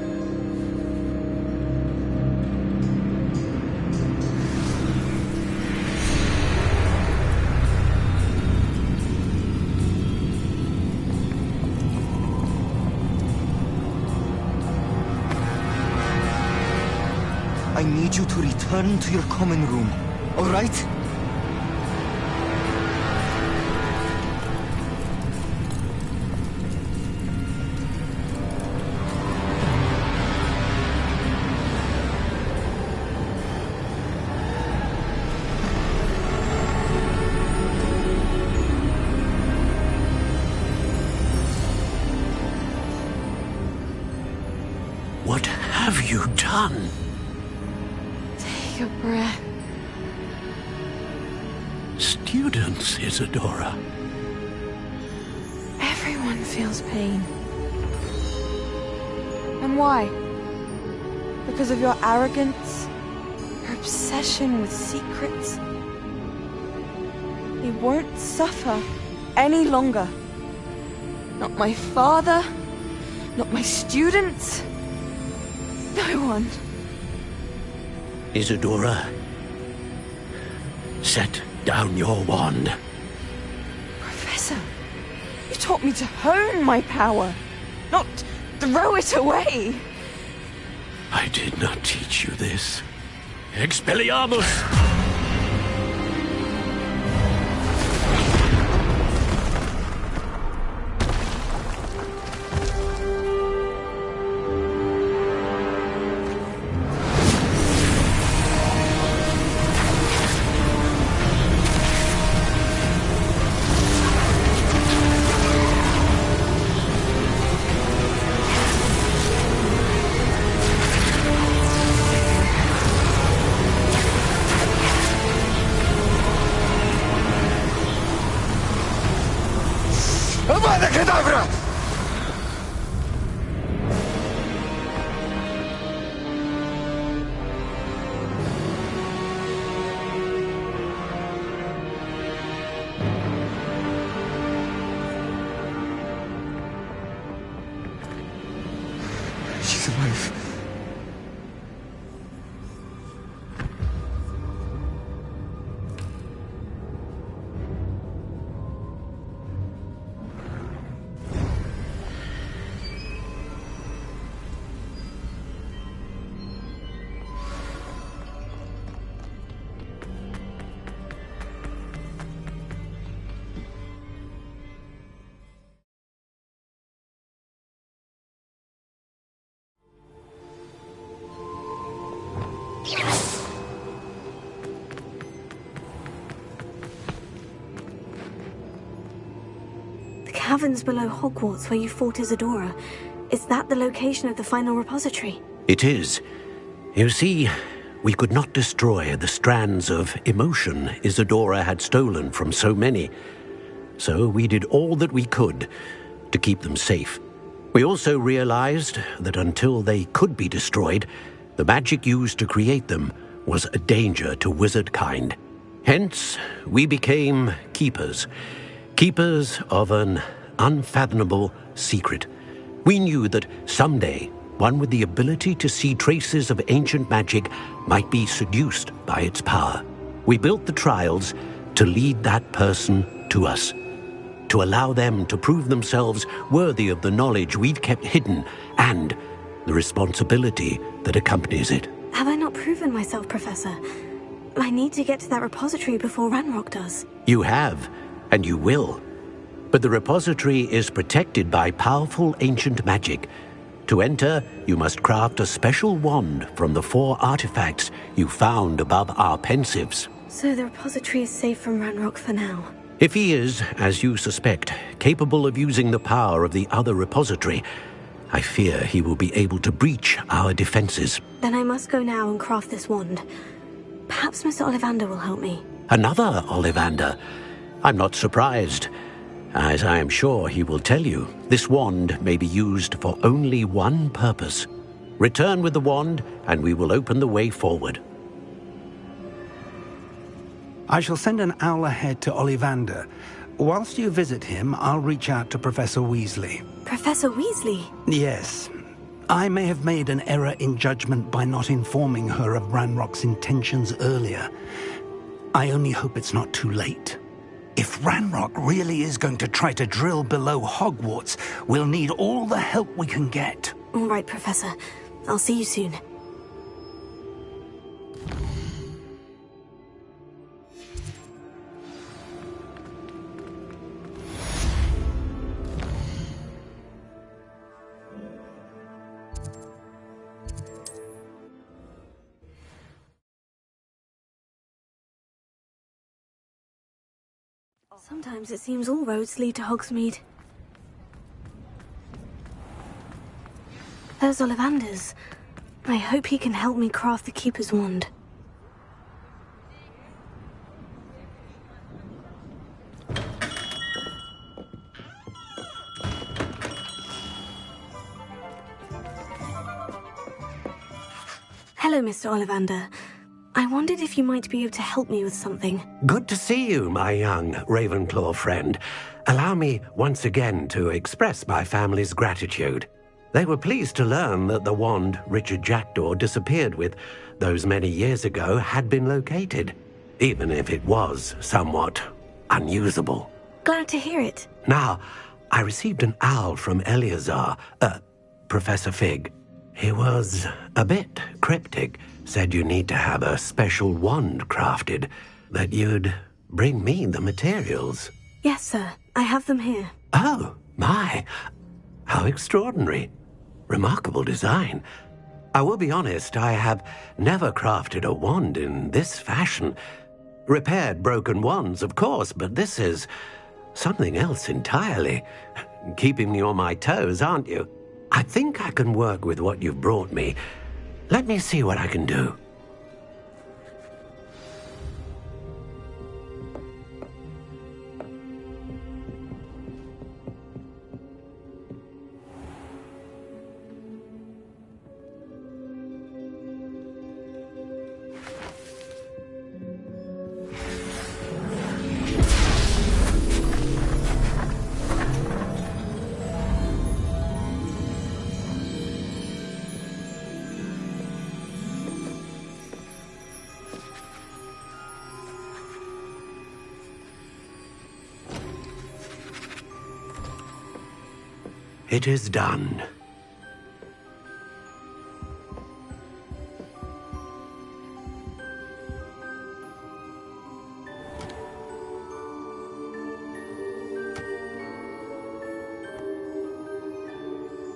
I need you to return to your common room, all right? What have you done? Take a breath. Students, Isadora. Everyone feels pain. And why? Because of your arrogance, your obsession with secrets. He won't suffer any longer. Not my father, not my students, no one. Isadora, set down your wand. Professor, you taught me to hone my power, not throw it away. I did not teach you this. Expelliarmus! Avada Kedavra! She's alive. The caverns below Hogwarts where you fought Isadora. Is that the location of the final repository? It is. You see, we could not destroy the strands of emotion Isadora had stolen from so many. So we did all that we could to keep them safe. We also realized that until they could be destroyed, the magic used to create them was a danger to wizard kind. Hence, we became keepers. Keepers of an unfathomable secret. We knew that someday, one with the ability to see traces of ancient magic might be seduced by its power. We built the trials to lead that person to us, to allow them to prove themselves worthy of the knowledge we've kept hidden and the responsibility that accompanies it. Have I not proven myself, Professor? I need to get to that repository before Ranrock does. You have, and you will. But the repository is protected by powerful ancient magic. To enter, you must craft a special wand from the 4 artifacts you found above our pensives. So the repository is safe from Ranrock for now. If he is, as you suspect, capable of using the power of the other repository, I fear he will be able to breach our defenses. Then I must go now and craft this wand. Perhaps Mr. Ollivander will help me. Another Ollivander? I'm not surprised. As I am sure he will tell you, this wand may be used for only one purpose. Return with the wand, and we will open the way forward. I shall send an owl ahead to Ollivander. Whilst you visit him, I'll reach out to Professor Weasley. Professor Weasley? Yes. I may have made an error in judgment by not informing her of Ranrock's intentions earlier. I only hope it's not too late. If Ranrock really is going to try to drill below Hogwarts, we'll need all the help we can get. All right, Professor. I'll see you soon. Sometimes it seems all roads lead to Hogsmeade. There's Ollivander's. I hope he can help me craft the Keeper's wand. Hello, Mr. Ollivander. I wondered if you might be able to help me with something. Good to see you, my young Ravenclaw friend. Allow me once again to express my family's gratitude. They were pleased to learn that the wand Richard Jackdaw disappeared with those many years ago had been located, even if it was somewhat unusable. Glad to hear it. Now, I received an owl from Eleazar, Professor Fig. He was a bit cryptic, said you need to have a special wand crafted, that you'd bring me the materials. Yes, sir. I have them here. Oh, my. How extraordinary. Remarkable design. I will be honest, I have never crafted a wand in this fashion. Repaired broken wands, of course, but this is something else entirely. Keeping me on my toes, aren't you? I think I can work with what you've brought me. Let me see what I can do. It is done.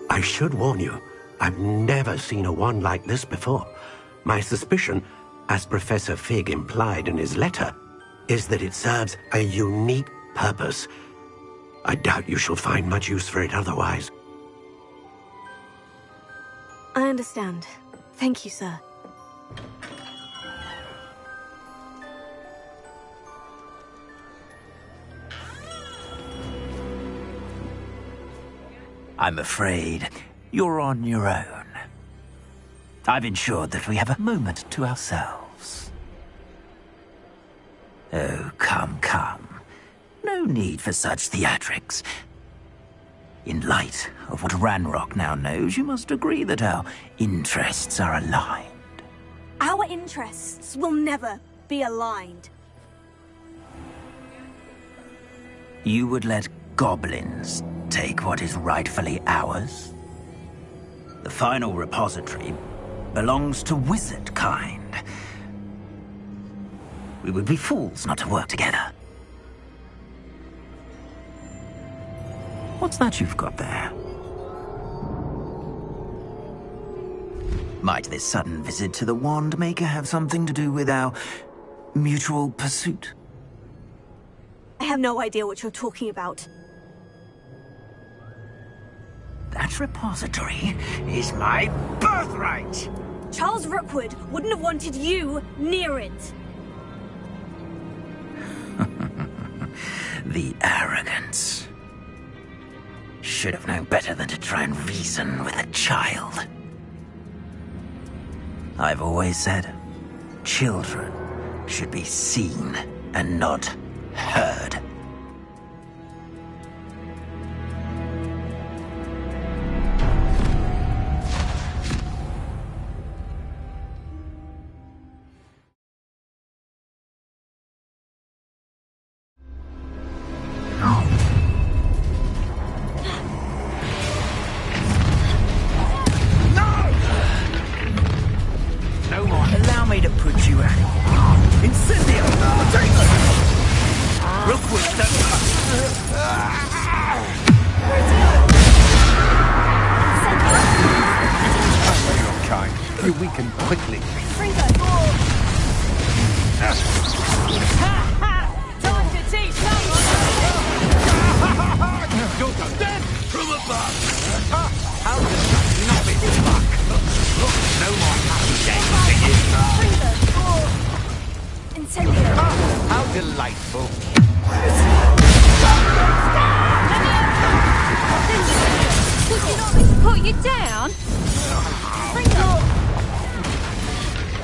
I should warn you, I've never seen a wand like this before. My suspicion, as Professor Fig implied in his letter, is that it serves a unique purpose. I doubt you shall find much use for it otherwise. I understand. Thank you, sir. I'm afraid you're on your own. I've ensured that we have a moment to ourselves. Oh, come, come. No need for such theatrics. In light of what Ranrock now knows, you must agree that our interests are aligned. Our interests will never be aligned. You would let goblins take what is rightfully ours? The final repository belongs to wizard kind. We would be fools not to work together. What's that you've got there? Might this sudden visit to the Wand Maker have something to do with our mutual pursuit? I have no idea what you're talking about. That repository is my birthright! Charles Rookwood wouldn't have wanted you near it. The arrogance. Should have known better than to try and reason with a child. I've always said, children should be seen and not heard.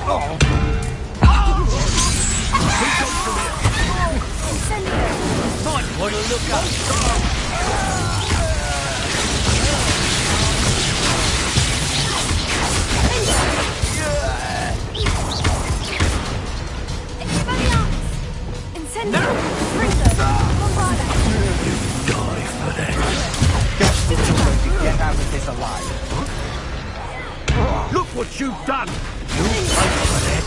Might want to look up. Get out of this alive. Look what you've done! You fight for that.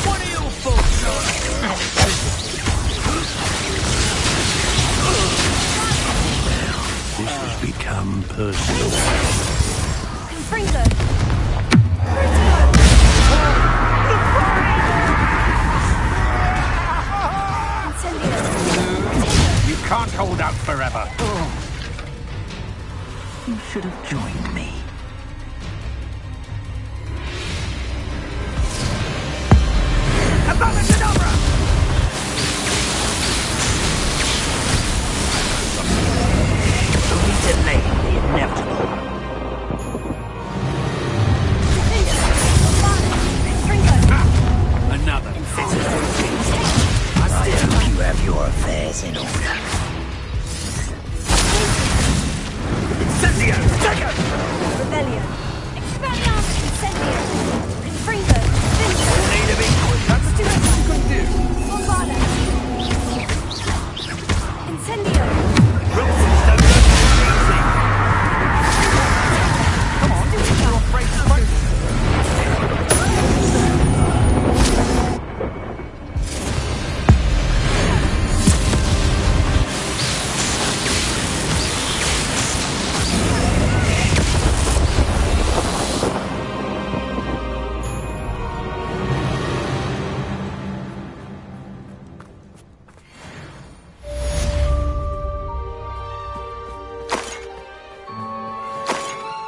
What are your thoughts on This has become personal. You can't hold out forever. You should have joined me. Only delay the inevitable. another? I still hope you have your affairs in order. Incendio! Dagger! Rebellion. Expelliarmus Incendio. Confringo. Vinci. Need a bit quick. That's too much you can do. Bombarda. Incendio. Rules don't look easy. Come on, you're afraid to fight.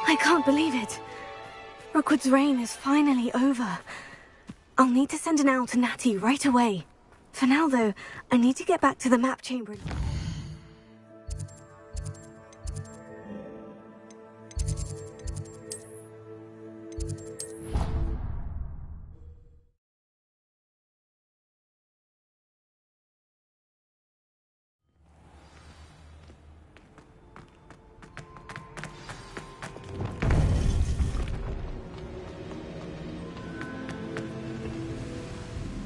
I can't believe it. Rookwood's reign is finally over. I'll need to send an owl to Natty right away. For now, though, I need to get back to the map chamber.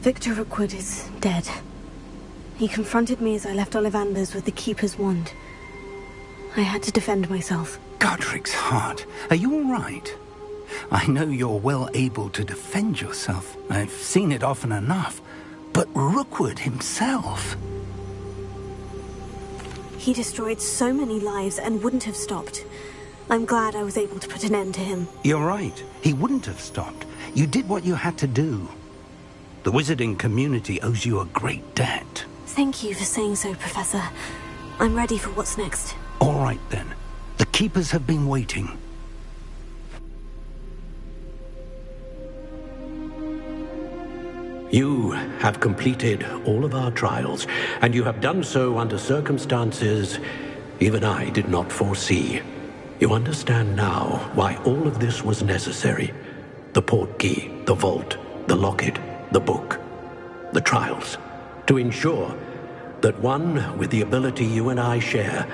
Victor Rookwood is dead. He confronted me as I left Ollivanders with the Keeper's wand. I had to defend myself. Godric's heart. Are you all right? I know you're well able to defend yourself. I've seen it often enough. But Rookwood himself... He destroyed so many lives and wouldn't have stopped. I'm glad I was able to put an end to him. You're right. He wouldn't have stopped. You did what you had to do. The wizarding community owes you a great debt. Thank you for saying so, Professor. I'm ready for what's next. All right, then. The Keepers have been waiting. You have completed all of our trials, and you have done so under circumstances even I did not foresee. You understand now why all of this was necessary. The portkey, the vault, the locket, the book, the trials, to ensure that one with the ability you and I share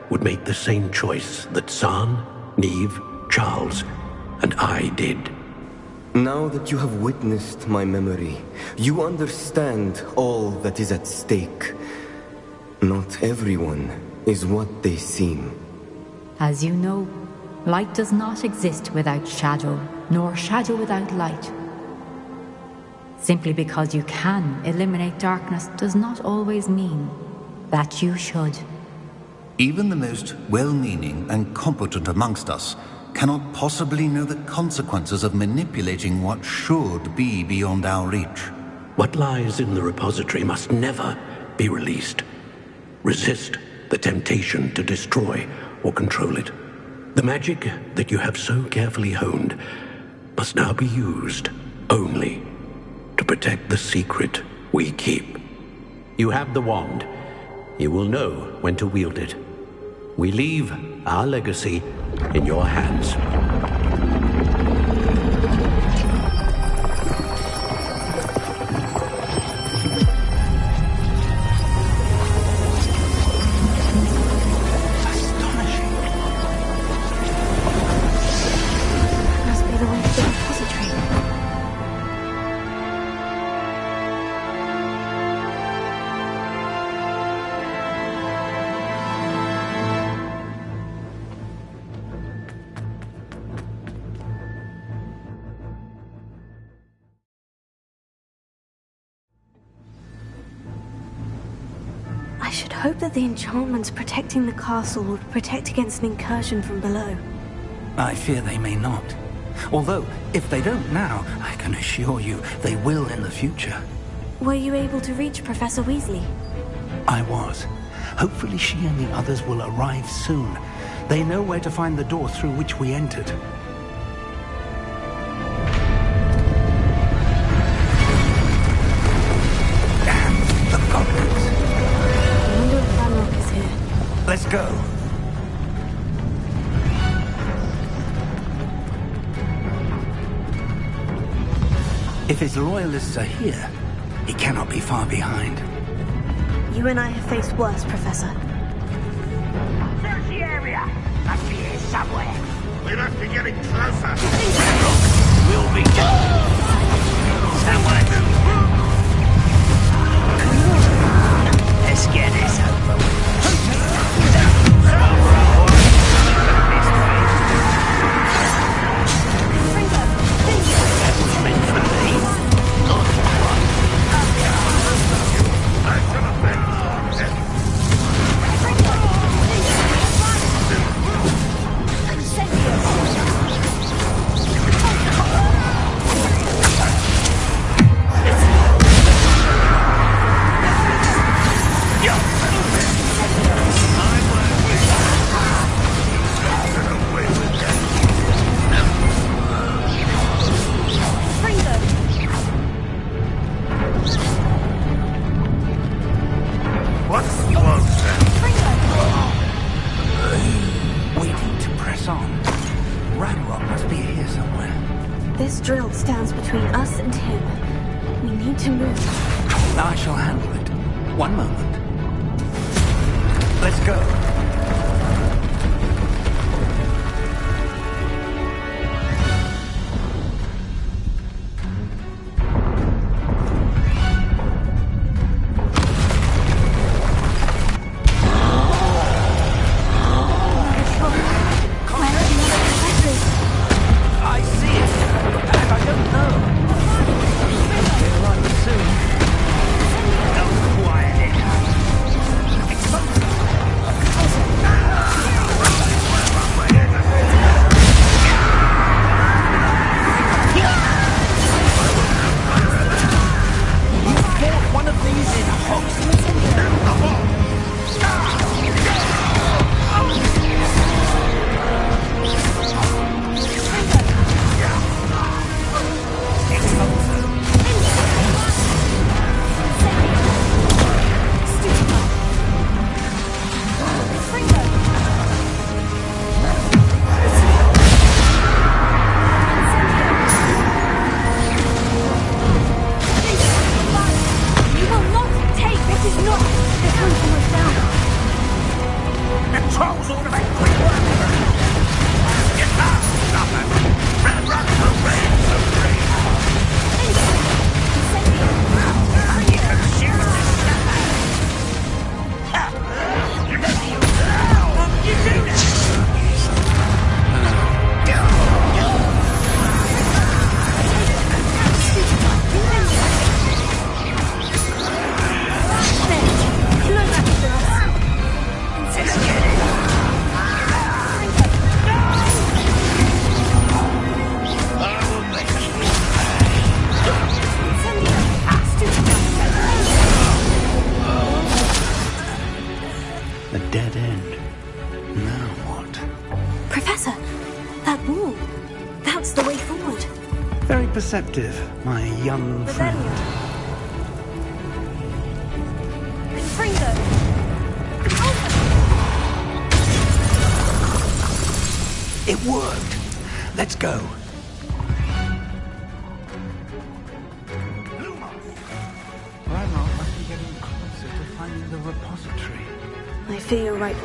would make the same choice that San, Neve, Charles, and I did. Now that you have witnessed my memory, you understand all that is at stake. Not everyone is what they seem. As you know, light does not exist without shadow, nor shadow without light. Simply because you can eliminate darkness does not always mean that you should. Even the most well-meaning and competent amongst us cannot possibly know the consequences of manipulating what should be beyond our reach. What lies in the repository must never be released. Resist the temptation to destroy or control it. The magic that you have so carefully honed must now be used only to protect the secret we keep. You have the wand. You will know when to wield it. We leave our legacy in your hands. Must be the way to the repository. I should hope that the enchantments protecting the castle would protect against an incursion from below. I fear they may not. Although, if they don't now, I can assure you they will in the future. Were you able to reach Professor Weasley? I was. Hopefully she and the others will arrive soon. They know where to find the door through which we entered. Damn the goblins. I wonder if Ranrock is here. Let's go. If his loyalists are here, he cannot be far behind. You and I have faced worse, Professor. Search the area! Must be here somewhere. We must be getting closer. We'll be somewhere. Let's get this over with. We need to press on. Ranrock must be here somewhere. This drill stands between us and him. We need to move. I shall handle it. One moment. Let's go. I see it, and I don't know. We'll run soon. Don't quiet it. You bought one of these in Hogsmeade? You will not take what is not. They're coming from us down. The trolls all about quick work. You can't stop it. Ranrock will reign supreme. And you can shoot the stuff out. You do this. Let's get it. A dead end. Now what? Professor, that wall. That's the way forward. Very perceptive, my young friend. It worked. Let's go. Ranrock must be getting closer to finding the repository. I fear you're right.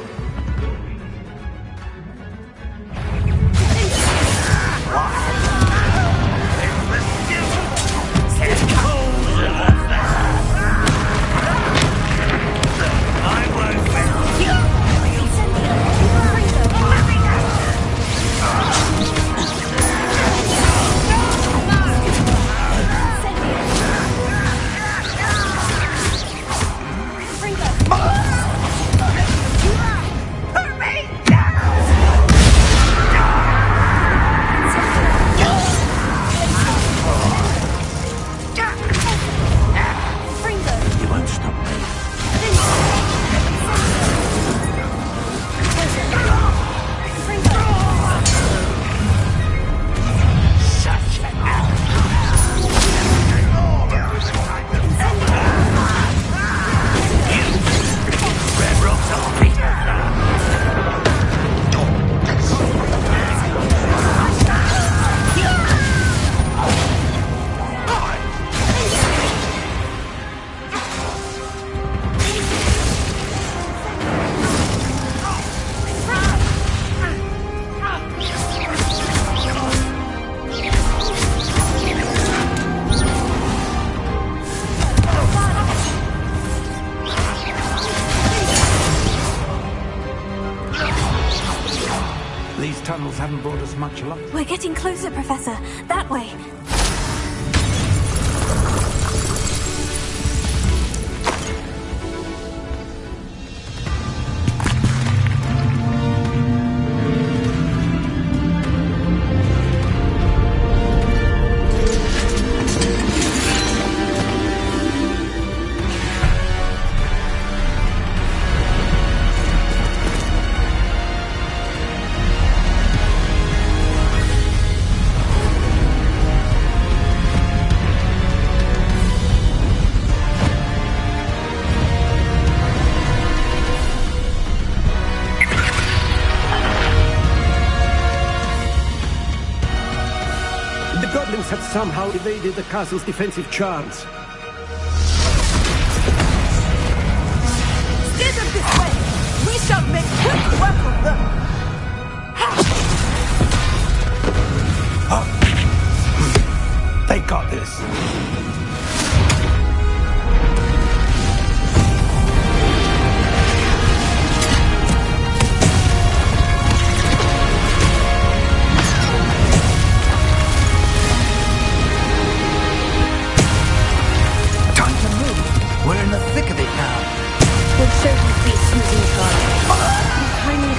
These tunnels haven't brought us much luck. We're getting closer, Professor. That way. The goblins have somehow evaded the castle's defensive charms. Steer them this way! We shall make quick work of them! They got this. We're in the thick of it now. We'll show these beasts who's in charge. Kindly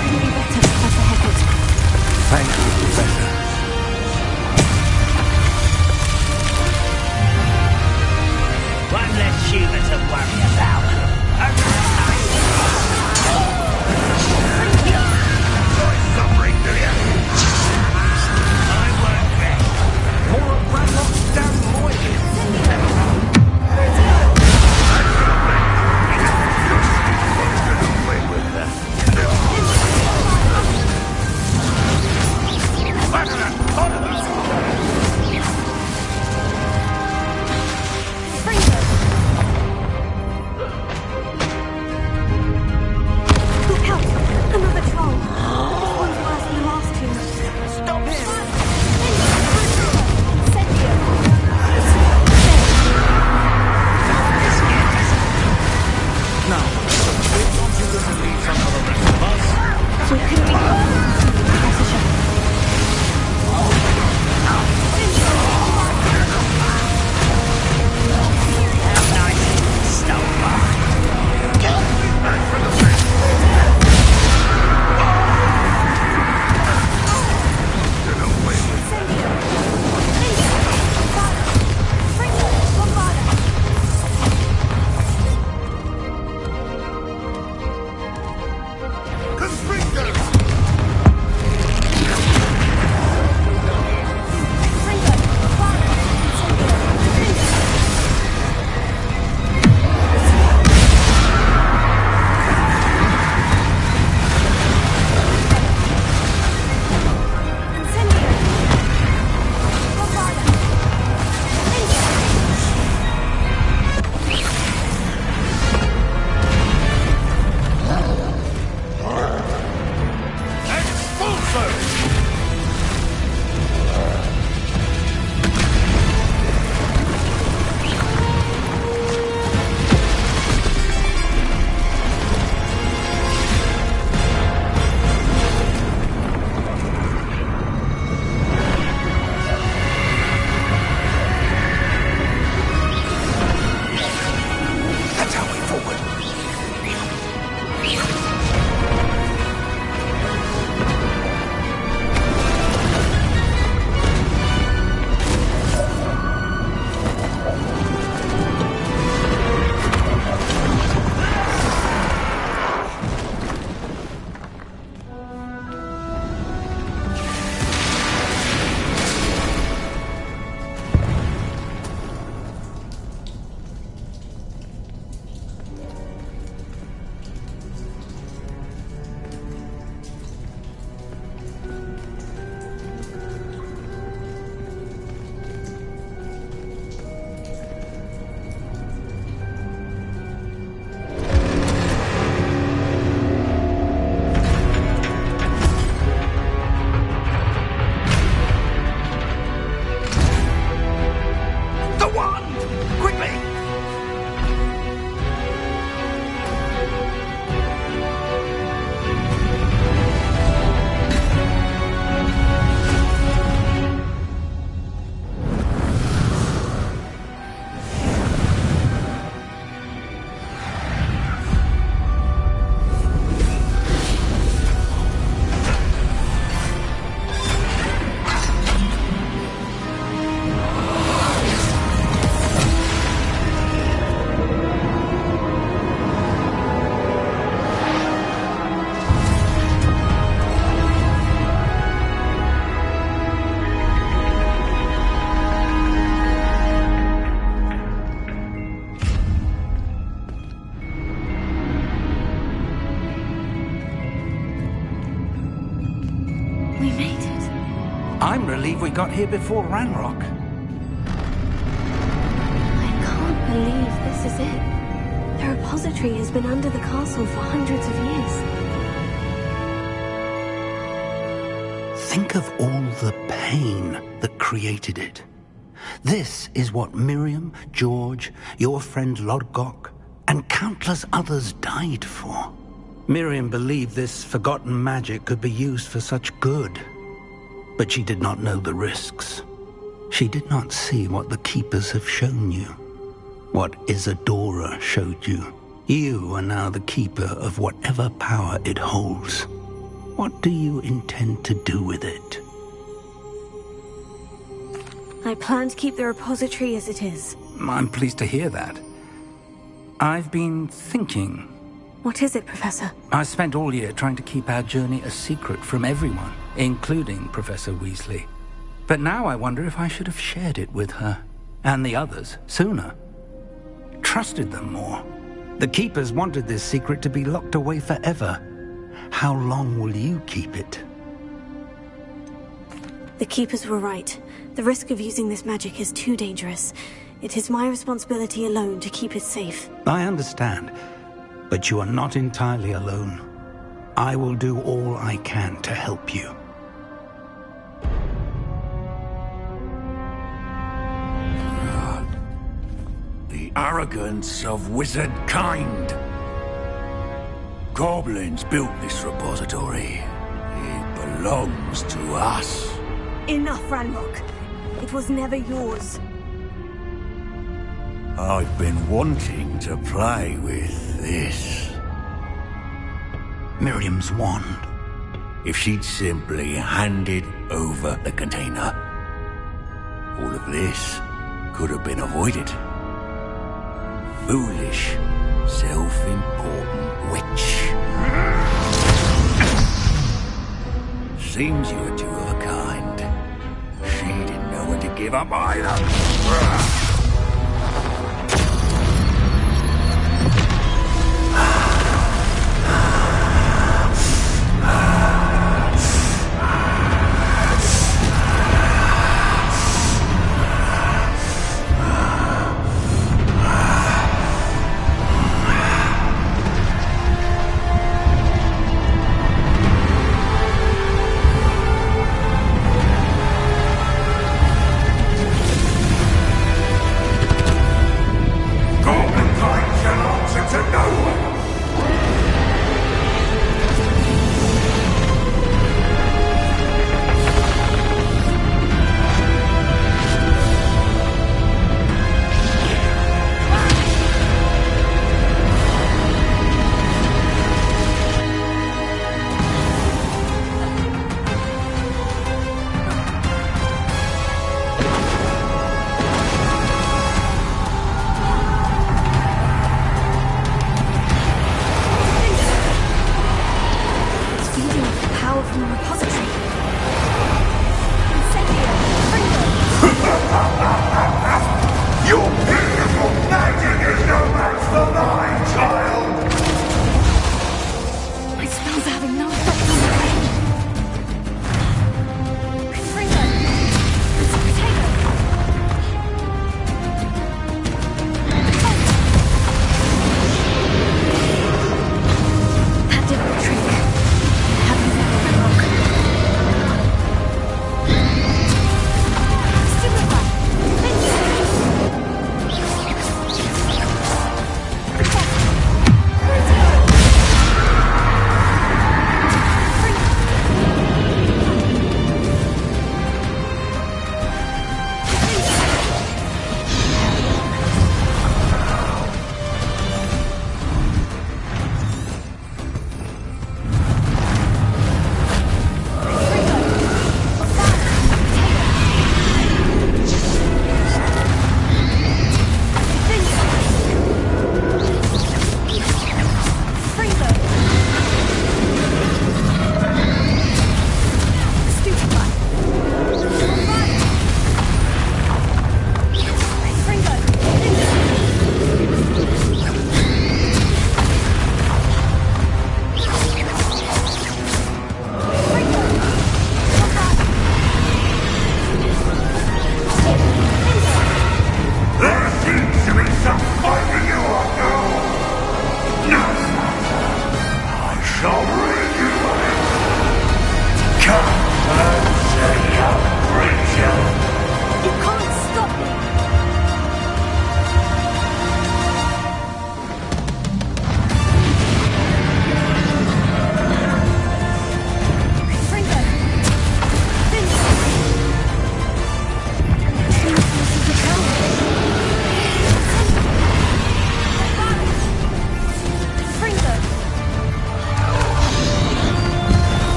I'm relieved we got here before Ranrock. I can't believe this is it. The repository has been under the castle for hundreds of years. Think of all the pain that created it. This is what Miriam, George, your friend Lodgok, and countless others died for. Miriam believed this forgotten magic could be used for such good. But she did not know the risks. She did not see what the Keepers have shown you. What Isadora showed you. You are now the Keeper of whatever power it holds. What do you intend to do with it? I plan to keep the repository as it is. I'm pleased to hear that. I've been thinking. What is it, Professor? I spent all year trying to keep our journey a secret from everyone, including Professor Weasley. But now I wonder if I should have shared it with her, and the others, sooner. Trusted them more. The Keepers wanted this secret to be locked away forever. How long will you keep it? The Keepers were right. The risk of using this magic is too dangerous. It is my responsibility alone to keep it safe. I understand, but you are not entirely alone. I will do all I can to help you. The arrogance of wizard kind. Goblins built this repository. It belongs to us. Enough, Ranrock. It was never yours. I've been wanting to play with this. Miriam's wand. If she'd simply handed over the container, all of this could have been avoided. Foolish, self-important witch. Seems you were two of a kind. She didn't know when to give up either.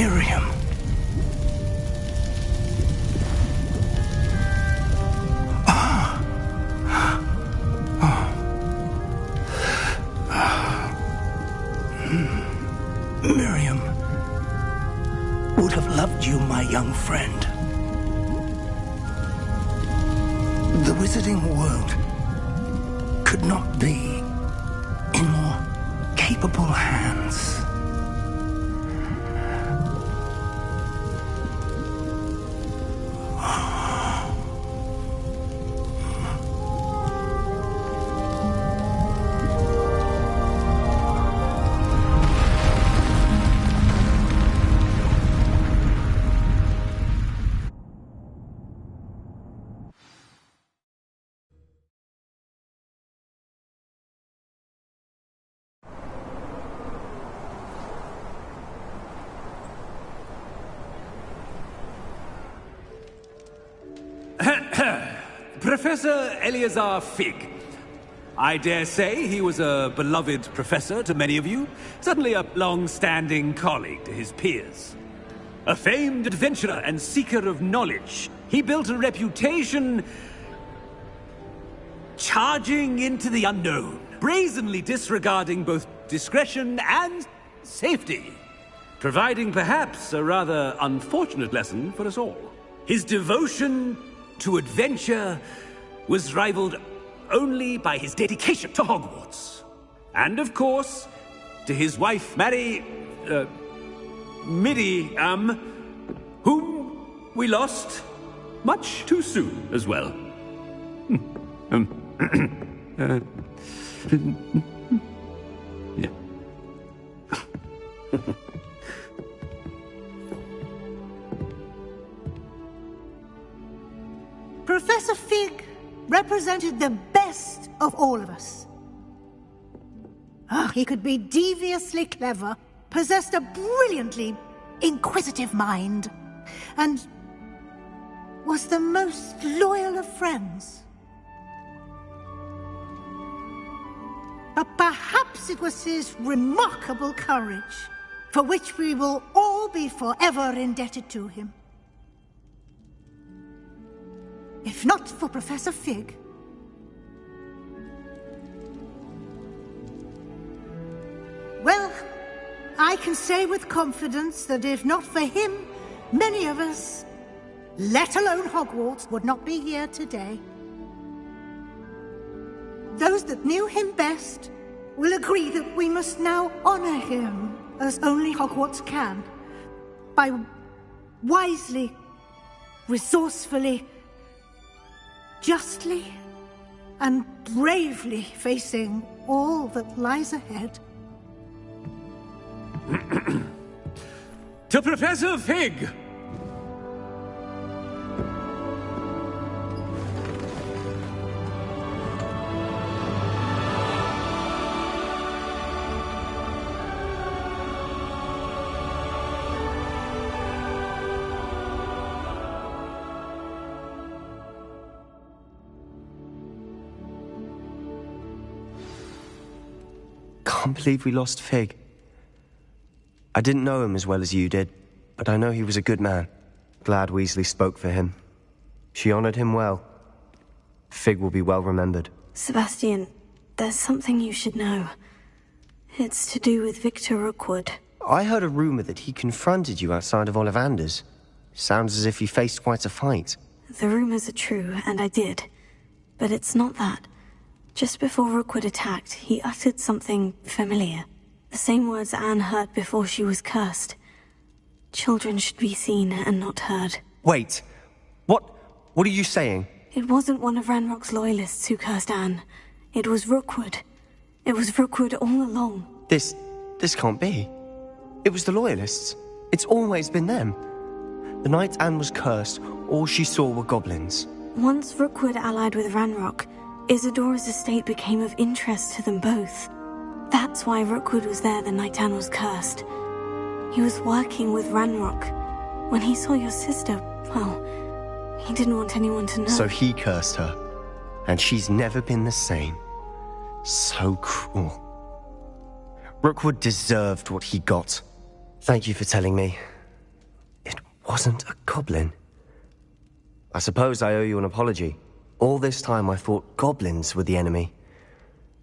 Miriam. Miriam would have loved you, my young friend. The wizarding world could not be in more capable hands. Professor Eleazar Fig. I dare say he was a beloved professor to many of you, certainly a long-standing colleague to his peers. A famed adventurer and seeker of knowledge, he built a reputation charging into the unknown, brazenly disregarding both discretion and safety, providing perhaps a rather unfortunate lesson for us all. His devotion to adventure was rivaled only by his dedication to Hogwarts. And of course, to his wife, Miriam, whom we lost much too soon as well. Yeah. Professor Fig represented the best of all of us. He could be deviously clever, possessed a brilliantly inquisitive mind, and was the most loyal of friends. But perhaps it was his remarkable courage, for which we will all be forever indebted to him. If not for Professor Fig, well, I can say with confidence that if not for him, many of us, let alone Hogwarts, would not be here today. Those that knew him best will agree that we must now honor him as only Hogwarts can, by wisely, resourcefully, justly and bravely facing all that lies ahead. To Professor Fig! Can't believe we lost Fig. I didn't know him as well as you did, but I know he was a good man. Glad Weasley spoke for him. She honored him well. Fig will be well remembered. Sebastian, there's something you should know. It's to do with Victor Rookwood. I heard a rumor that he confronted you outside of Ollivander's. Sounds as if he faced quite a fight. The rumors are true, and I did. But it's not that. Just before Rookwood attacked, he uttered something familiar. The same words Anne heard before she was cursed. Children should be seen and not heard. Wait. What are you saying? It wasn't one of Ranrock's loyalists who cursed Anne. It was Rookwood. It was Rookwood all along. This can't be. It was the loyalists. It's always been them. The night Anne was cursed, all she saw were goblins. Once Rookwood allied with Ranrock, Isadora's estate became of interest to them both. That's why Rookwood was there the night Anne was cursed. He was working with Ranrock. When he saw your sister, well, he didn't want anyone to know. So he cursed her, and she's never been the same. So cruel. Rookwood deserved what he got. Thank you for telling me. wasn't a goblin. I suppose I owe you an apology. All this time I thought goblins were the enemy.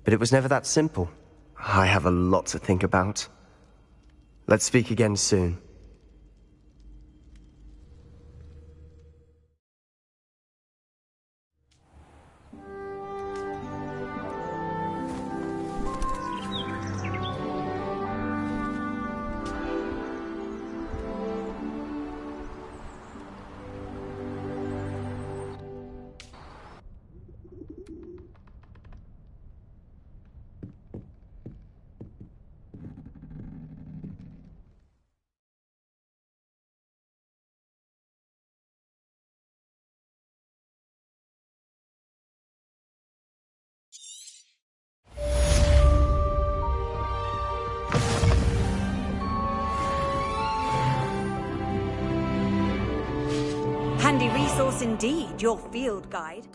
But it was never that simple. I have a lot to think about. Let's speak again soon. Handy resource indeed, your field guide.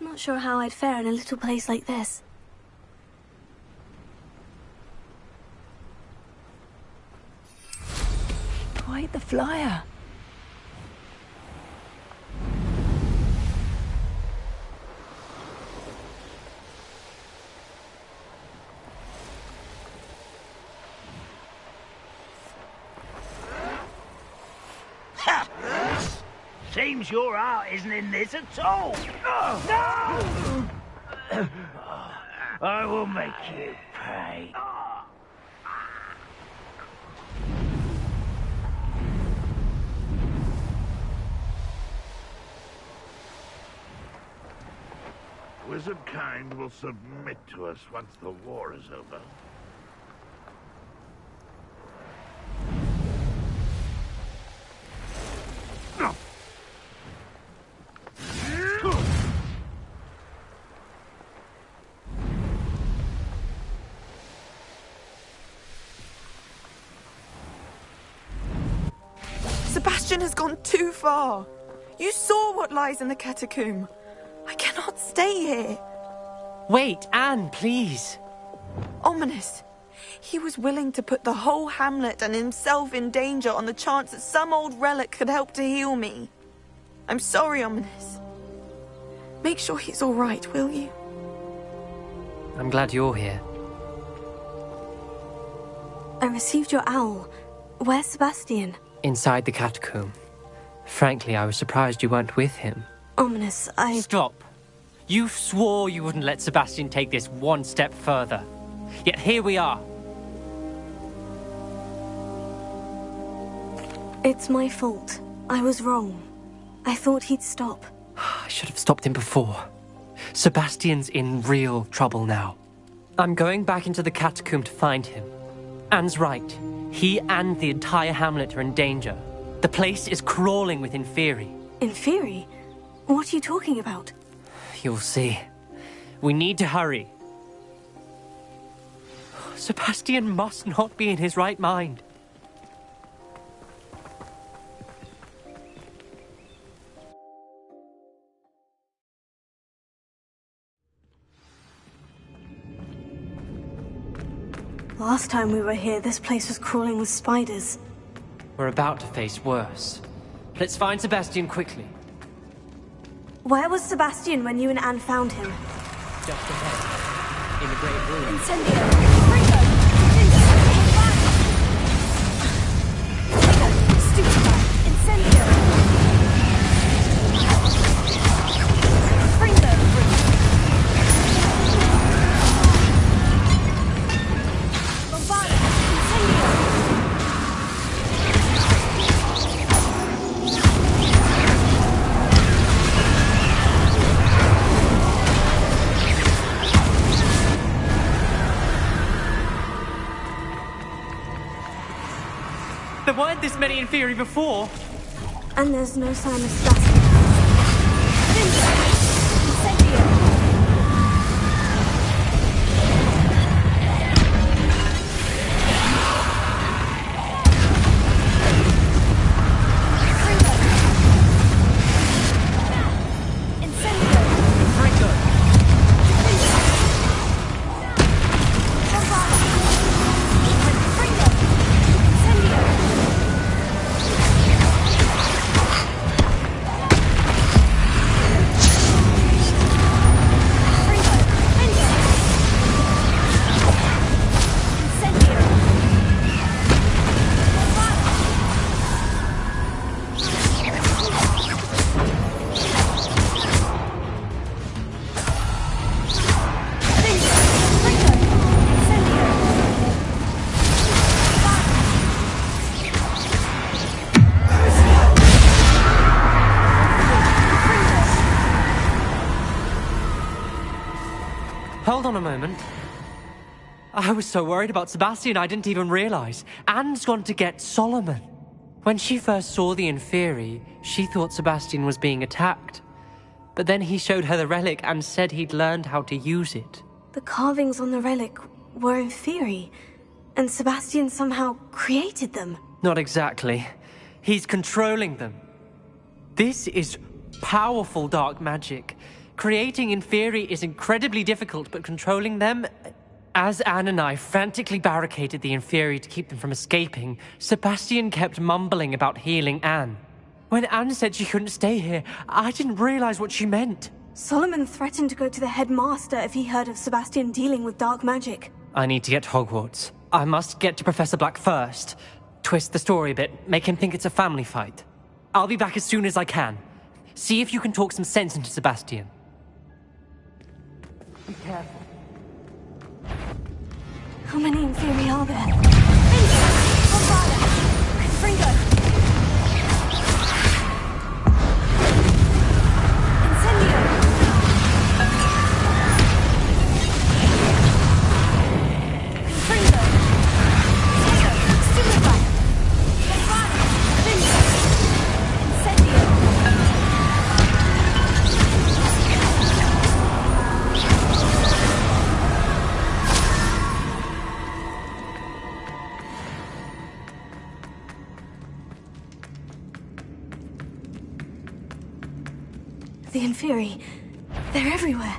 Not sure how I'd fare in a little place like this. Quite the flyer. Seems your heart isn't in this at all. No! I will make you pay. Wizard kind will submit to us once the war is over. Sebastian has gone too far. You saw what lies in the catacomb. I cannot stay here. Wait, Anne, please. Ominous. He was willing to put the whole hamlet and himself in danger on the chance that some old relic could help to heal me. I'm sorry, Ominous. Make sure he's all right, will you? I'm glad you're here. I received your owl. Where's Sebastian? Inside the catacomb. Frankly, I was surprised you weren't with him. Ominous, Stop. You swore you wouldn't let Sebastian take this one step further. Yet here we are. It's my fault. I was wrong. I thought he'd stop. I should have stopped him before. Sebastian's in real trouble now. I'm going back into the catacomb to find him. Anne's right. He and the entire hamlet are in danger. The place is crawling with Inferi. Inferi? What are you talking about? You'll see. We need to hurry. Sebastian must not be in his right mind. Last time we were here, this place was crawling with spiders. We're about to face worse. Let's find Sebastian quickly. Where was Sebastian when you and Anne found him? Just ahead. In the great room. Incendio! Ringo! Stupefy! Incendio! Ringo! Bombarda! Incendio! heard this many Inferi before. And there's no sign of Sebastian. Hold on a moment. I was so worried about Sebastian I didn't even realize. Anne's gone to get Solomon. When she first saw the Inferi, she thought Sebastian was being attacked. But then he showed her the relic and said he'd learned how to use it. The carvings on the relic were Inferi, and Sebastian somehow created them. Not exactly. He's controlling them. This is powerful dark magic. Creating Inferi is incredibly difficult, but controlling them... As Anne and I frantically barricaded the Inferi to keep them from escaping, Sebastian kept mumbling about healing Anne. When Anne said she couldn't stay here, I didn't realize what she meant. Solomon threatened to go to the headmaster if he heard of Sebastian dealing with dark magic. I need to get to Hogwarts. I must get to Professor Black first. Twist the story a bit, make him think it's a family fight. I'll be back as soon as I can. See if you can talk some sense into Sebastian. Be careful. How many Inferi are there? The Inferi, they're everywhere.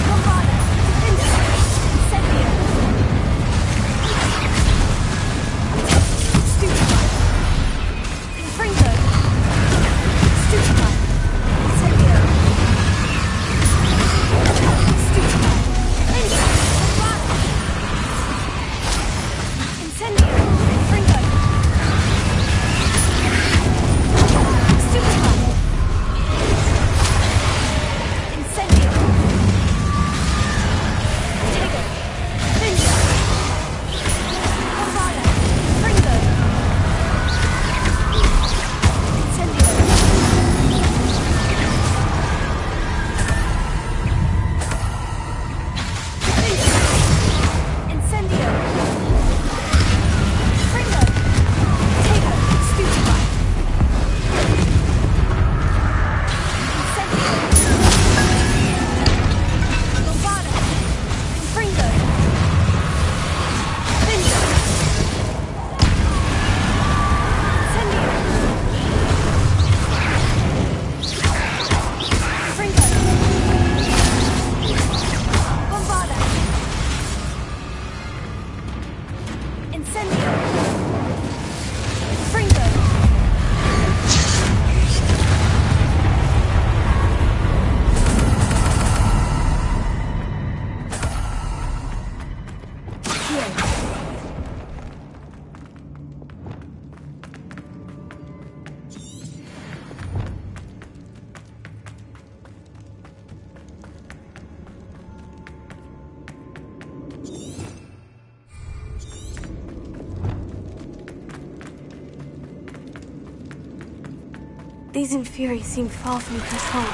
Bombarda! These Inferi seem far from control.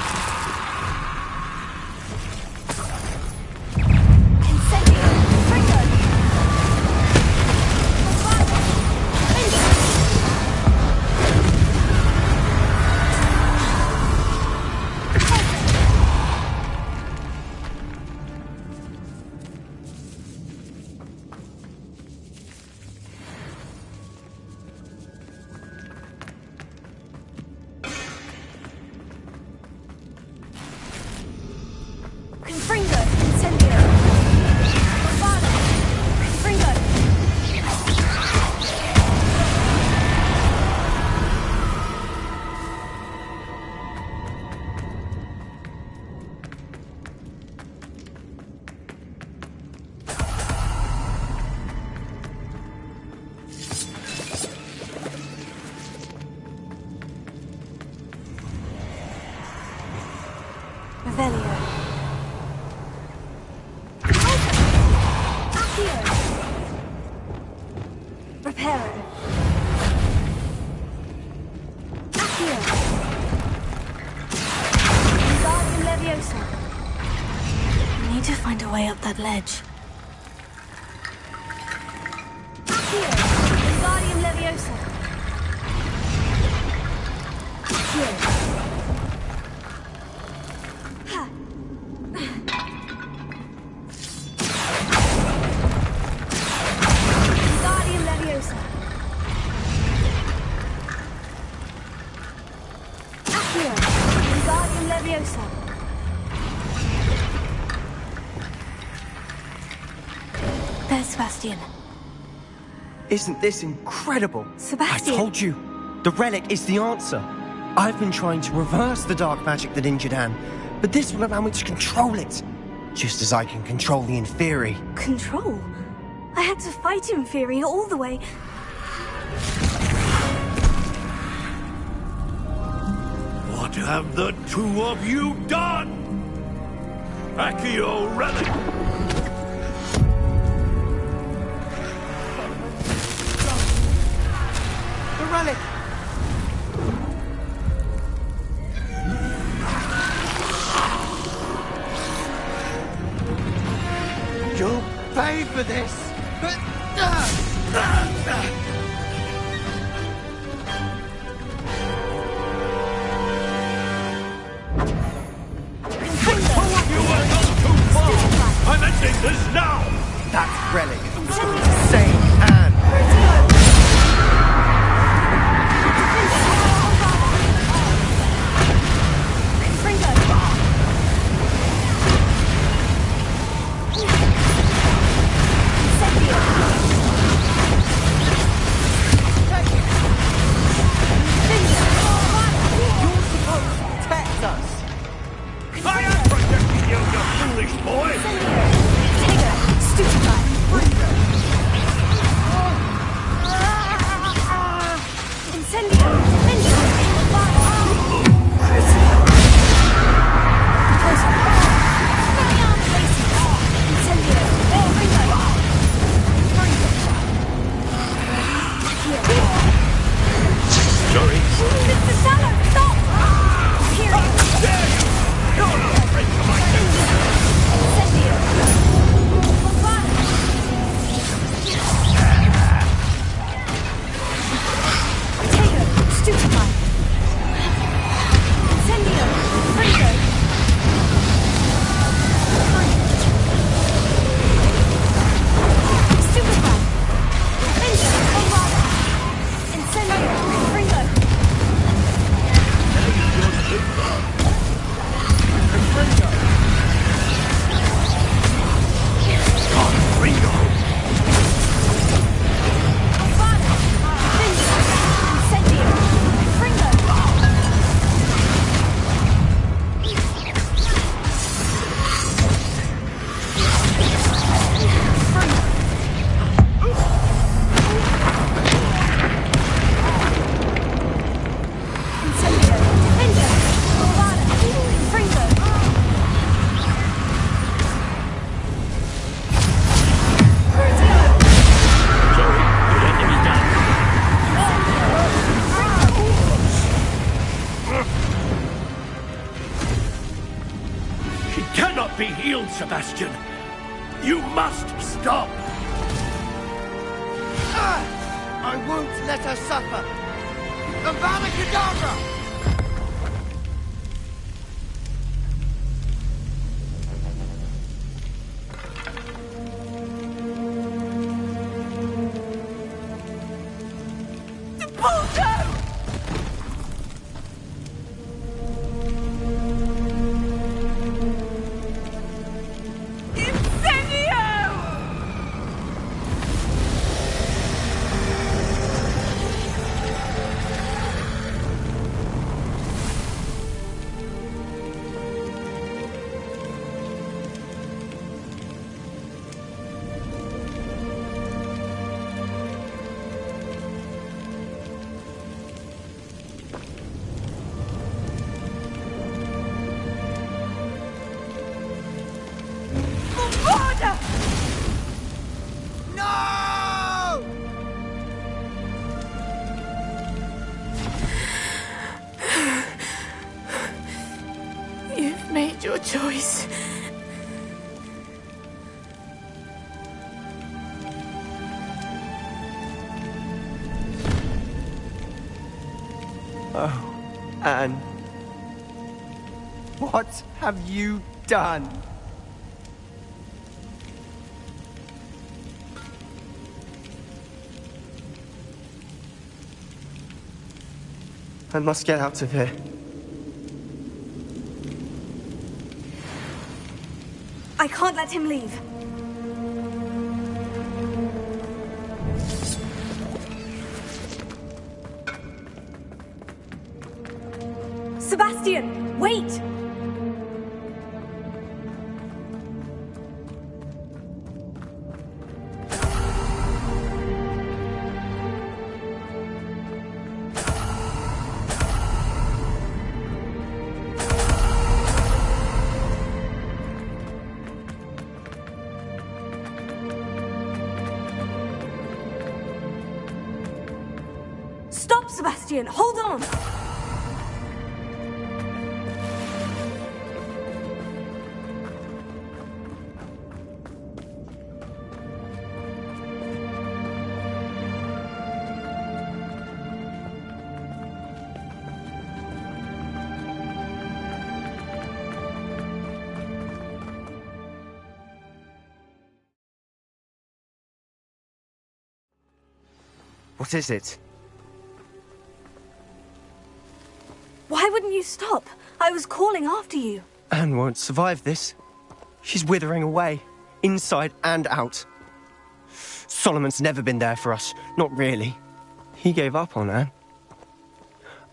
Ledge. Here, Wingardium Leviosa. Here. Ha. Wingardium Leviosa. Here, Wingardium Leviosa. Sebastian. Isn't this incredible? Sebastian! I told you, the relic is the answer. I've been trying to reverse the dark magic that injured Anne, but this will allow me to control it, just as I can control the Inferi. Control? I had to fight Inferi all the way. What have the two of you done? Accio relic! Relic! You'll pay for this! You are not too far! I'm ending this now! That's relic. Save Anne! You foolish boy! Stupid guy. cannot be healed, Sebastian. You must stop. I won't let her suffer. Avada Kedavra! You've made your choice. Oh, Anne. What have you done? I must get out of here. I can't let him leave. Sebastian, wait! Stop, Sebastian! Hold on! What is it? Why wouldn't you stop? I was calling after you. Anne won't survive this. She's withering away, inside and out. Solomon's never been there for us, not really. He gave up on Anne.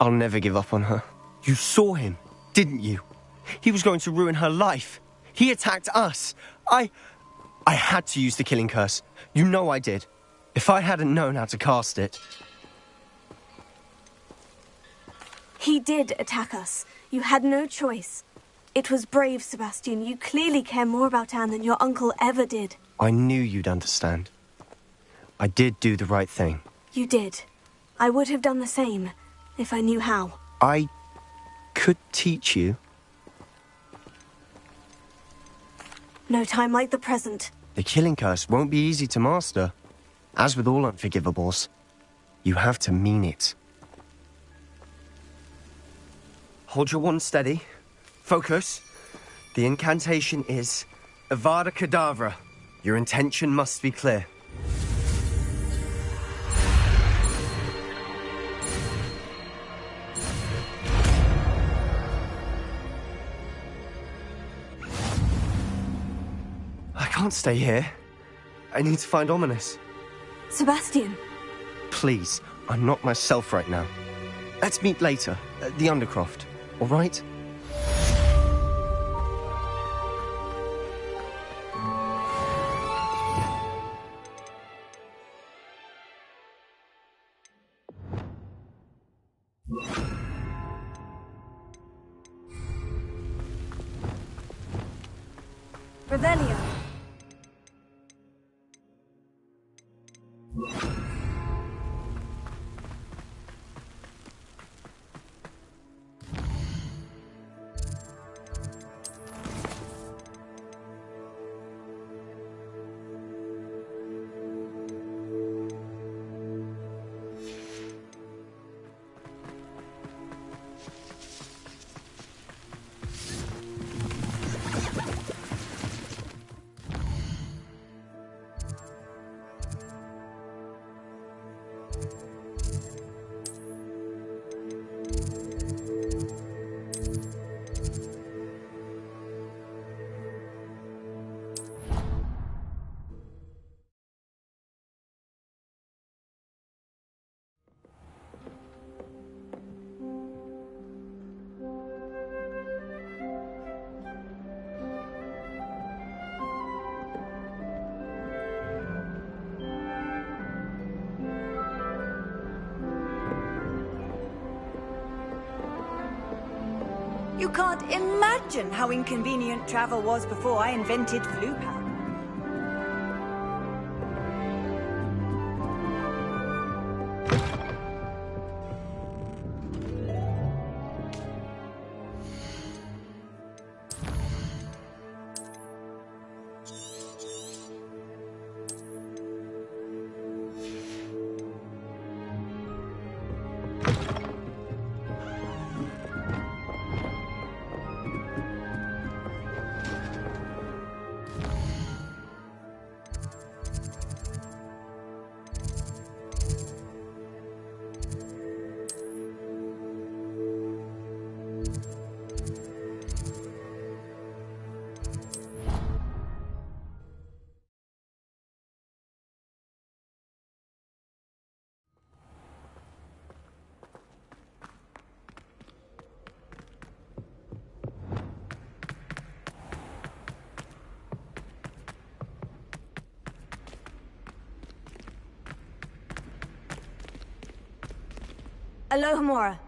I'll never give up on her. You saw him, didn't you? He was going to ruin her life. He attacked us. I had to use the killing curse. You know I did. If I hadn't known how to cast it... He did attack us. You had no choice. It was brave, Sebastian. You clearly care more about Anne than your uncle ever did. I knew you'd understand. I did do the right thing. You did. I would have done the same, if I knew how. I could teach you. No time like the present. The killing curse won't be easy to master. As with all unforgivables, you have to mean it. Hold your wand steady. Focus. The incantation is Avada Kedavra. Your intention must be clear. I can't stay here. I need to find Ominous. Sebastian. Please, I'm not myself right now. Let's meet later, at the Undercroft, all right? Revelio. You can't imagine how inconvenient travel was before I invented flu powder. Alohomora.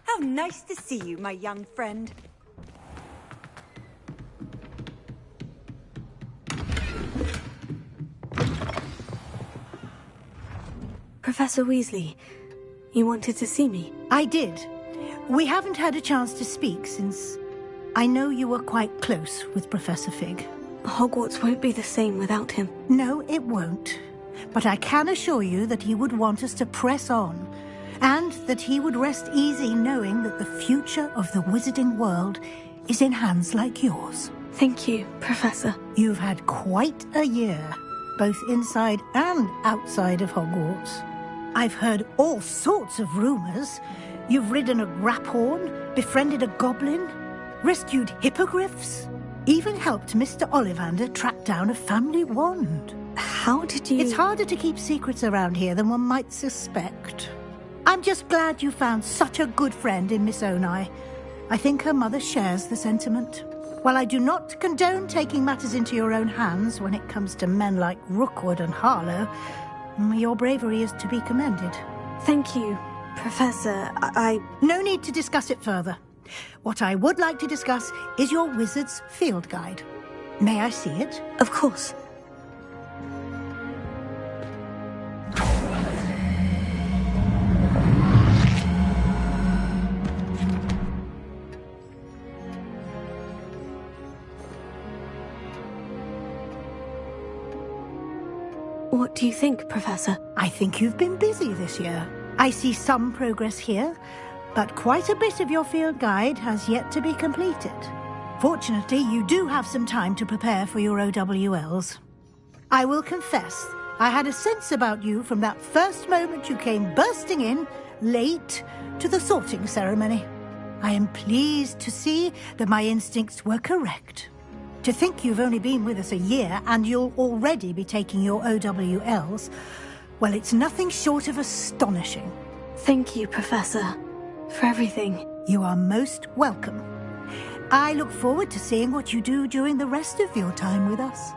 How nice to see you, my young friend. Professor Weasley, you wanted to see me? I did. We haven't had a chance to speak since I know you were quite close with Professor Fig. Hogwarts won't be the same without him. No, it won't. But I can assure you that he would want us to press on, and that he would rest easy knowing that the future of the wizarding world is in hands like yours. Thank you, Professor. You've had quite a year, both inside and outside of Hogwarts. I've heard all sorts of rumors. You've ridden a graphorn, befriended a goblin, rescued hippogriffs, even helped Mr. Ollivander track down a family wand. How did you... It's harder to keep secrets around here than one might suspect. I'm just glad you found such a good friend in Miss Onai. I think her mother shares the sentiment. While I do not condone taking matters into your own hands when it comes to men like Rookwood and Harlow, your bravery is to be commended. Thank you, Professor. No need to discuss it further. What I would like to discuss is your wizard's field guide. May I see it? Of course. What do you think, Professor? I think you've been busy this year. I see some progress here, but quite a bit of your field guide has yet to be completed. Fortunately, you do have some time to prepare for your OWLs. I will confess, I had a sense about you from that first moment you came bursting in, late, to the sorting ceremony. I am pleased to see that my instincts were correct. To think you've only been with us a year and you'll already be taking your OWLs, well, it's nothing short of astonishing. Thank you, Professor, for everything. You are most welcome. I look forward to seeing what you do during the rest of your time with us.